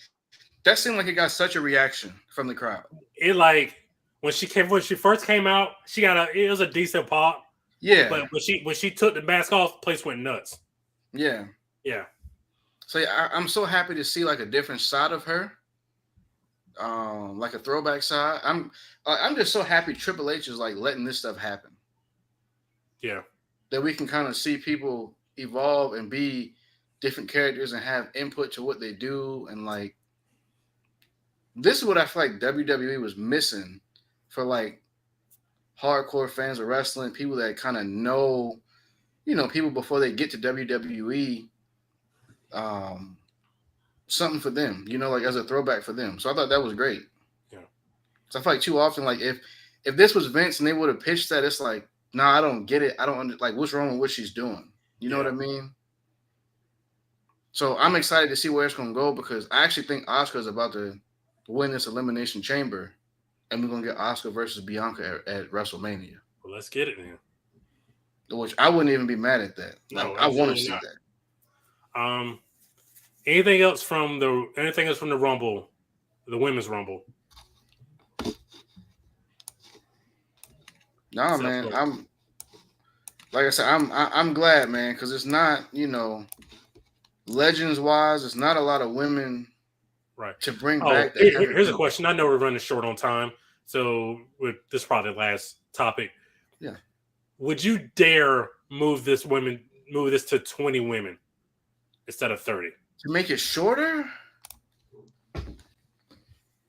That seemed like it got such a reaction from the crowd. It like when she first came out, it was a decent pop. Yeah, but when she took the mask off, the place went nuts. Yeah. So I'm so happy to see like a different side of her. Like a throwback side. I'm just so happy Triple H is like letting this stuff happen. Yeah. That we can kind of see people evolve and be different characters and have input to what they do. And like, this is what I feel like WWE was missing for like hardcore fans of wrestling, people that kind of know, people before they get to WWE, something for them, like as a throwback for them. So I thought that was great. Yeah. So I feel like too often, like if this was Vince and they would have pitched that, it's like, nah, I don't get it. I don't like what's wrong with what she's doing. You know what I mean? So I'm excited to see where it's going to go, because I actually think Asuka is about to win this Elimination Chamber, and we're going to get Asuka versus Bianca at WrestleMania. Well, let's get it then. Which I wouldn't even be mad at that. Like, No, I want to absolutely see not. that. Anything else from the Rumble, the women's Rumble? No, man. Like I said, I'm glad, man, because it's not, legends wise, it's not a lot of women Right. to bring Oh, back that haven't here's a been. question. I know we're running short on time, so this is probably the last topic. Yeah. Would you dare move this to 20 women instead of 30? To make it shorter?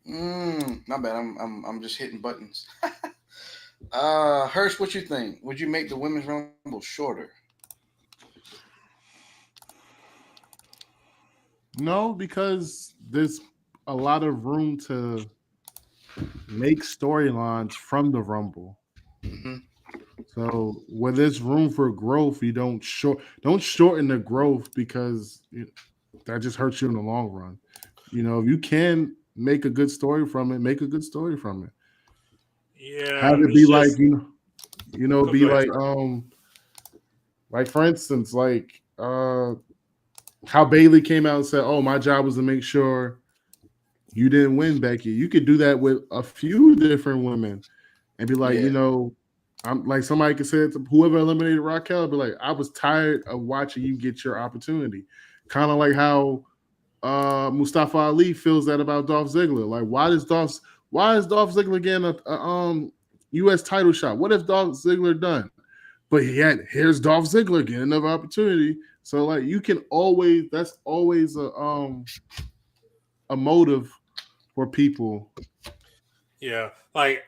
Not bad. I'm just hitting buttons. Hirsch, what you think? Would you make the women's rumble shorter? No, because there's a lot of room to make storylines from the Rumble. Mm-hmm. So where there's room for growth, you don't shorten the growth because that just hurts you in the long run. If you can make a good story from it, make a good story from it. Yeah. Have it be like be like for instance, like how Bailey came out and said, "Oh, my job was to make sure you didn't win, Becky." You could do that with a few different women and be like, I'm like somebody could say it to whoever eliminated Raquel, be like, I was tired of watching you get your opportunity. Kind of like how Mustafa Ali feels that about Dolph Ziggler. Like, why is Dolph Ziggler getting a U.S. title shot? What has Dolph Ziggler done? But yet, here's Dolph Ziggler getting another opportunity. So, like, you can always, that's always a motive for people. Yeah, like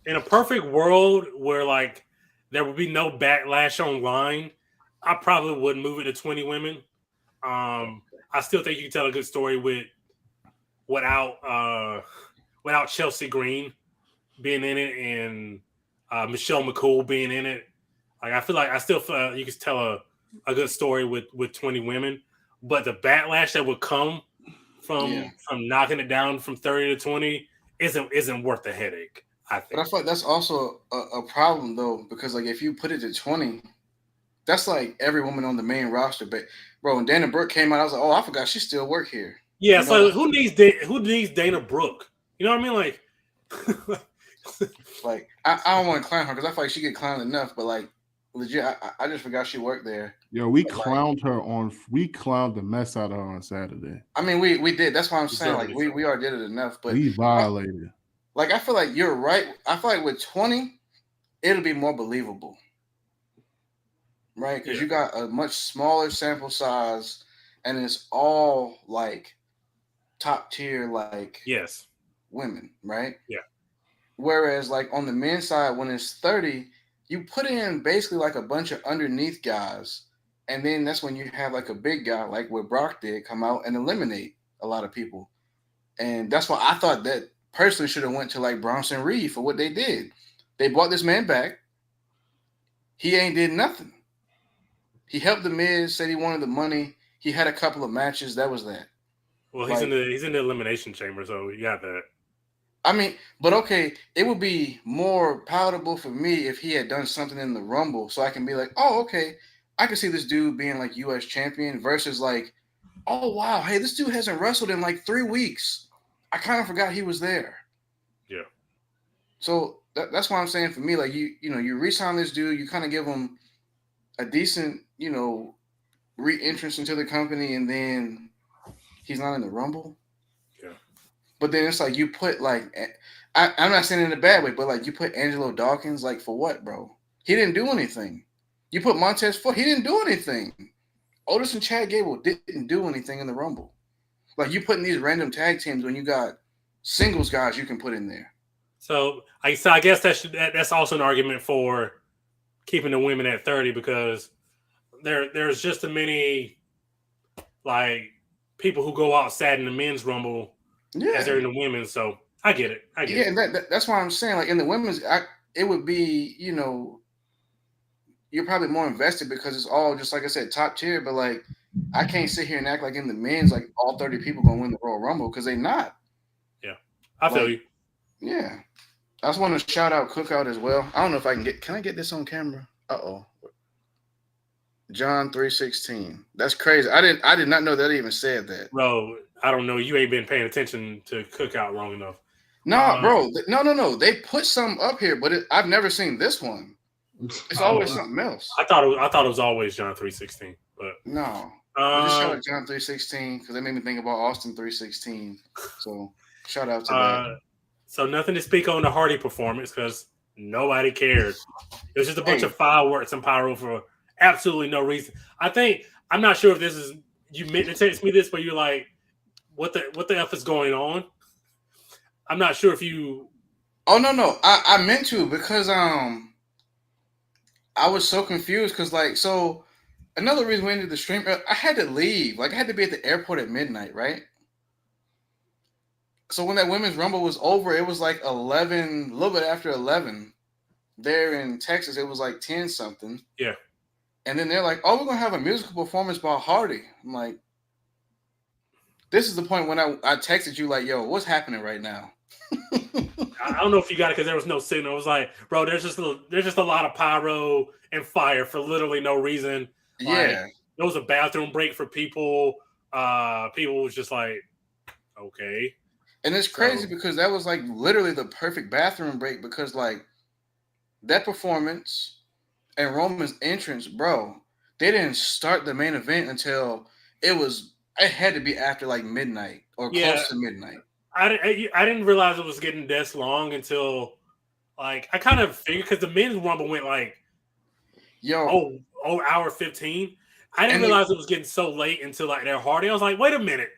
in a perfect world where like there would be no backlash online, I probably would move it to 20 women. I still think you can tell a good story without Chelsea Green being in it and Michelle McCool being in it. Like I still feel like you can tell a good story with 20 women, but the backlash that would come from knocking it down from 30 to 20 isn't worth the headache, I think. But I feel like that's also a problem though, because like if you put it to 20, that's like every woman on the main roster. But bro, when Dana Brooke came out, I was like, oh, I forgot she still work here. Yeah, so who needs Dana Brooke? You know what I mean? Like I don't want to clown her because I feel like she get clowned enough, but like legit, I just forgot she worked there. Yo, we clowned the mess out of her on Saturday. I mean, we did. That's why I'm saying like we already did it enough, but we violated. Like I feel like you're right. I feel like with 20, it'll be more believable, right? Because you got a much smaller sample size, and it's all like top tier, like women, right? Yeah. Whereas like on the men's side, when it's 30, you put in basically like a bunch of underneath guys, and then that's when you have like a big guy like what Brock did come out and eliminate a lot of people, and that's why I thought that personally should have went to like Bronson Reed for what they did. They brought this man back. He ain't did nothing. He helped the Miz, said he wanted the money. He had a couple of matches. That was that. Well, he's in the elimination chamber, so you got that. I mean, but okay, it would be more palatable for me if he had done something in the Rumble, so I can be like, oh, okay, I can see this dude being like U.S. champion versus like, oh wow, hey, this dude hasn't wrestled in like 3 weeks. I kind of forgot he was there. Yeah. So that's why I'm saying for me, like you re-sign this dude, you kind of give him a decent, re-entrance into the company, and then he's not in the Rumble. Yeah. But then it's like you put like, I'm not saying it in a bad way, but like you put Angelo Dawkins, like for what, bro? He didn't do anything. You put Montez Ford, he didn't do anything. Otis and Chad Gable didn't do anything in the Rumble. Like you putting these random tag teams when you got singles guys you can put in there. So I guess that's also an argument for keeping the women at 30 because there's just as many like people who go out sad in the men's Rumble as there in the women's. So I get it. And that's why I'm saying like in the women's, it would be you're probably more invested because it's all just like I said top tier, but like. I can't sit here and act like in the men's, like all 30 people gonna win the Royal Rumble because they're not. Yeah, I feel you. Yeah. I just want to shout out Cookout as well. I don't know if I can get. Can I get this on camera? John 3:16. That's crazy. I did not know that it even said that. Bro, I don't know. You ain't been paying attention to Cookout long enough. No, bro. No. They put some up here, but I've never seen this one. It's always something else. I thought it was always John 3:16, but no. Just shout out John 3:16 because they made me think about Austin 3:16. So shout out to that. So nothing to speak on the Hardy performance because nobody cared. It was just a bunch of fireworks and pyro for absolutely no reason. I'm not sure if this is you meant to text me this, but you're like, what the F is going on? I'm not sure if you. Oh no. I meant to because I was so confused because another reason we ended the stream, I had to leave. I had to be at the airport at midnight, right? So when that Women's Rumble was over, it was 11, a little bit after 11. There in Texas, it was 10 something. Yeah. And then they're like, "Oh, we're gonna have a musical performance by Hardy." I'm like, this is the point when I texted you "Yo, what's happening right now?" I don't know if you got it because there was no signal. It was like, bro, there's just a lot of pyro and fire for literally no reason. Yeah. There was a bathroom break for people. People was just like, okay. And it's crazy because that was literally the perfect bathroom break because that performance and Roman's entrance, bro, they didn't start the main event until it had to be after midnight or close to midnight. I didn't realize it was getting this long until I kind of figured because the men's rumble went hour 15. I didn't realize it was getting so late until their Hardy. I was like, wait a minute.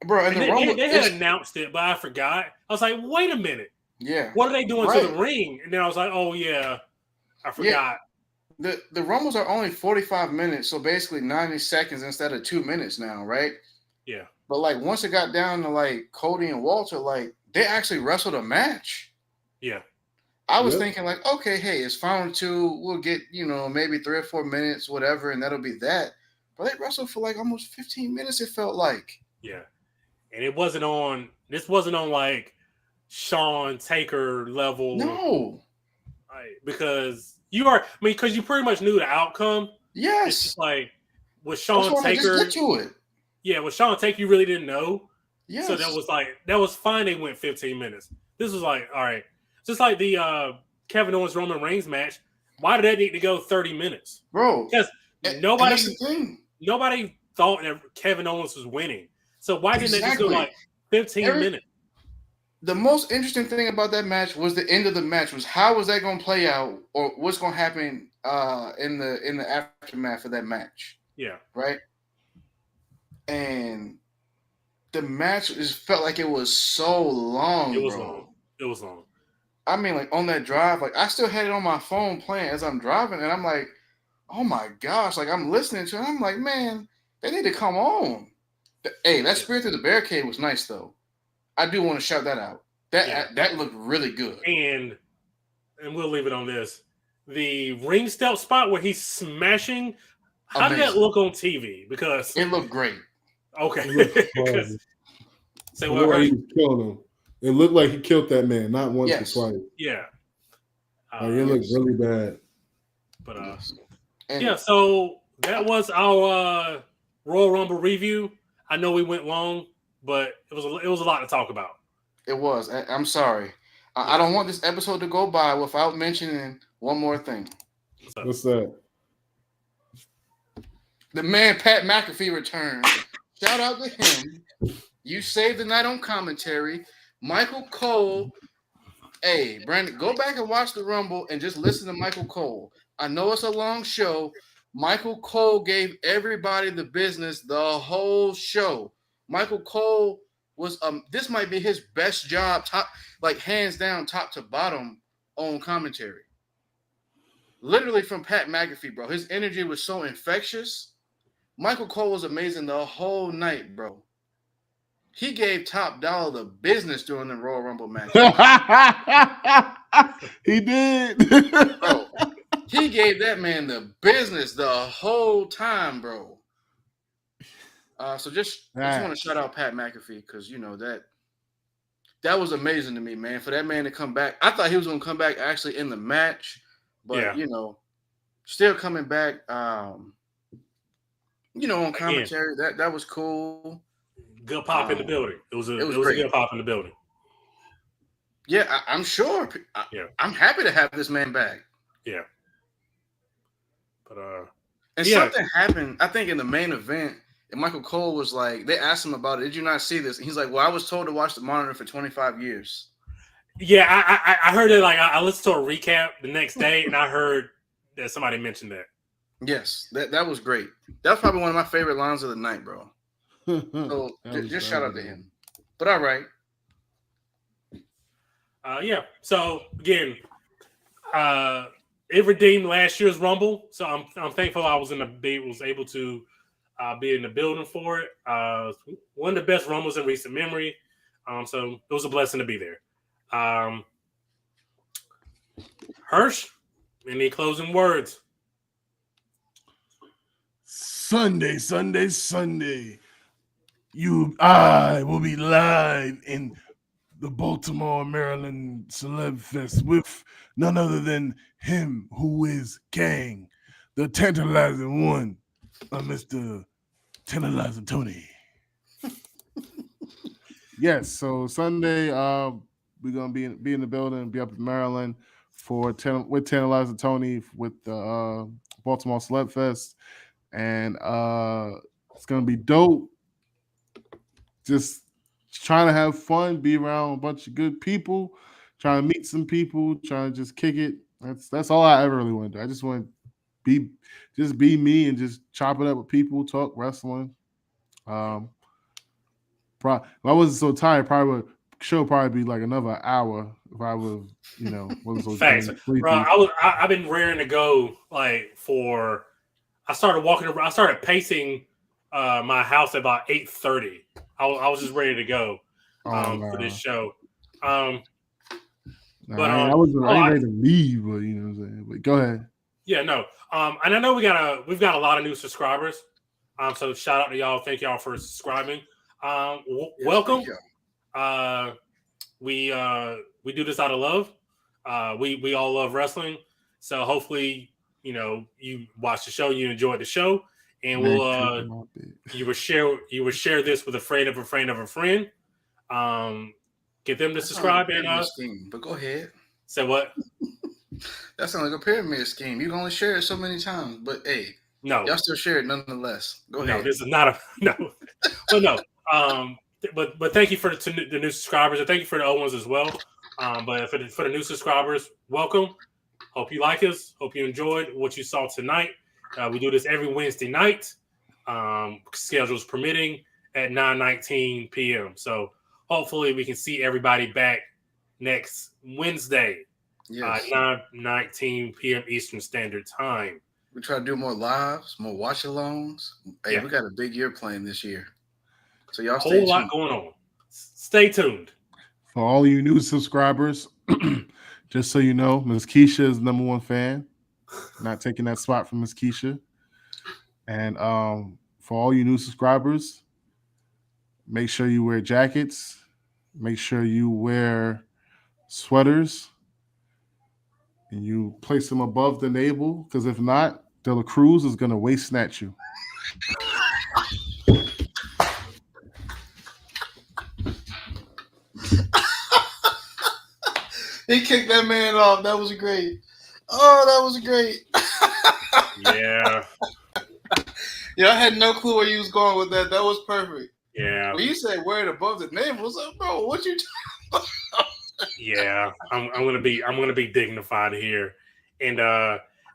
Bro, and the Rumble, they had announced it, but I forgot. I was like, wait a minute. Yeah. What are they doing to the ring? And then I was like, oh, yeah, I forgot. Yeah. The Rumbles are only 45 minutes, so basically 90 seconds instead of 2 minutes now, right? Yeah. But once it got down to Cody and Walter, they actually wrestled a match. Yeah. I was thinking okay, hey, it's Final 2. We'll get, maybe 3 or 4 minutes, whatever, and that'll be that. But they wrestled for almost 15 minutes, it felt like. Yeah. And this wasn't on Shawn Taker level. No. Because because you pretty much knew the outcome. Yes. It's just with Shawn Taker. Just get to it. Yeah, with Shawn Taker, you really didn't know. Yes. So that was fine. They went 15 minutes. This was all right. Just like the Kevin Owens Roman Reigns match. Why did that need to go 30 minutes? Bro. Because nobody thought that Kevin Owens was winning. So why didn't they just go 15 minutes? The most interesting thing about that match was the end of the match. Was how was that going to play out, or what's going to happen in the aftermath of that match? Yeah. Right. And the match just felt like it was so long. It was long. I mean, on that drive, I still had it on my phone playing as I'm driving, and I'm like, oh my gosh, I'm listening to it. I'm like, man, they need to come on. Hey, that Spirit Through the Barricade was nice though. I do want to shout that out. That looked really good. And we'll leave it on this. The ring step spot where he's smashing. How did that look on TV? Because it looked great. Okay. Say what? He was killing him. It looked like he killed that man, not once or twice. Yeah. It looked really bad. But so that was our Royal Rumble review. I know we went long, but it was a lot to talk about. It was. I'm sorry. I don't want this episode to go by without mentioning one more thing. What's that? The man Pat McAfee returned. Shout out to him. You saved the night on commentary. Michael Cole. Hey, Brandon, go back and watch the Rumble and just listen to Michael Cole. I know it's a long show. Michael Cole gave everybody the business the whole show. Michael Cole was this might be his best job, hands down, top to bottom on commentary. Literally from Pat McAfee, bro. His energy was so infectious. Michael Cole was amazing the whole night, bro. He gave Top Dollar the business during the Royal Rumble match. He did. Bro, he gave that man the business the whole time, bro. So I just want to shout out Pat McAfee because that that was amazing to me, man. For that man to come back, I thought he was going to come back actually in the match, but still coming back. On commentary, that was cool. Good pop in the building. It was a good pop in the building. Yeah, I'm sure. I'm happy to have this man back. Yeah. But something happened, I think, in the main event, and Michael Cole was like, they asked him about it. Did you not see this? And he's like, well, I was told to watch the monitor for 25 years. Yeah, I heard it. Like, I listened to a recap the next day, and I heard that somebody mentioned that. Yes, that was great. That was probably one of my favorite lines of the night, bro. So just shout out to him. But all right. So again, it redeemed last year's Rumble. So I'm thankful I was able to be in the building for it. One of the best Rumbles in recent memory. So it was a blessing to be there. Hirsch, any closing words? Sunday. I will be live in the Baltimore, Maryland Celeb Fest with none other than him who is Kang, the tantalizing one, Mr. Tantalizing Tony. Yes, so Sunday, we're gonna be in the building, be up in Maryland with Tantalizing Tony with the Baltimore Celeb Fest, and it's gonna be dope. Just trying to have fun, be around a bunch of good people, trying to meet some people, trying to just kick it. That's all I ever really want to do. I just want to be me and just chop it up with people, talk wrestling. If I wasn't so tired, show probably be like another hour if I was, wasn't so Facts, bro. I've been raring to go I started pacing my house at about 8:30. I was just ready to go for this show. I ain't ready to leave, but you know what I'm saying. But go ahead. Yeah, no. And I know we've got a lot of new subscribers. So shout out to y'all. Thank y'all for subscribing. Welcome. We do this out of love. We all love wrestling. So hopefully, you watch the show, you enjoyed the show, and you will share this with a friend of a friend of a friend. Get them to subscribe and but go ahead. Say what? That sounds like a pyramid scheme. You can only share it so many times, but hey, no, y'all still share it nonetheless. Go ahead. No, this is not a no. But no. But thank you for the new subscribers, and thank you for the old ones as well. But for the new subscribers, welcome. Hope you like us. Hope you enjoyed what you saw tonight. We do this every Wednesday night, schedules permitting, at 9:19 p.m. So hopefully we can see everybody back next Wednesday, 9:19 p.m. Eastern Standard Time. We try to do more lives, more watch-alongs. Hey, we got a big year playing this year. So y'all stay tuned. Whole lot going on. Stay tuned. For all you new subscribers, just so you know, Ms. Keisha is the #1 fan. Not taking that spot from Ms. Keisha. And for all you new subscribers, make sure you wear jackets. Make sure you wear sweaters. And you place them above the navel, because if not, De La Cruz is going to waist snatch you. He kicked that man off. That was great. Oh, that was great. Yeah. I had no clue where you was going with that. That was perfect. Yeah. When you said wear it above the navel, what's up, bro? What you talking about? Yeah, I'm gonna be dignified here, and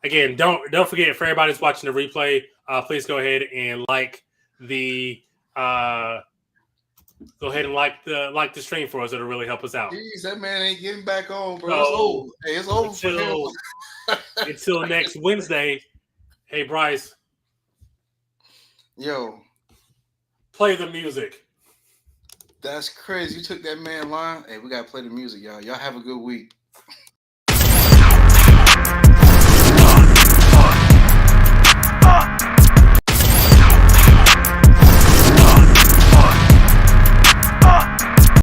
again, don't forget, for everybody that's watching the replay, please go ahead and like the stream for us. It'll really help us out. Jeez, that man ain't getting back on, bro. It's over. Hey, it's over for him. Until next Wednesday. Hey, Bryce. Yo, play the music. That's crazy. You took that man line. Hey, we gotta play the music, y'all. Y'all have a good week.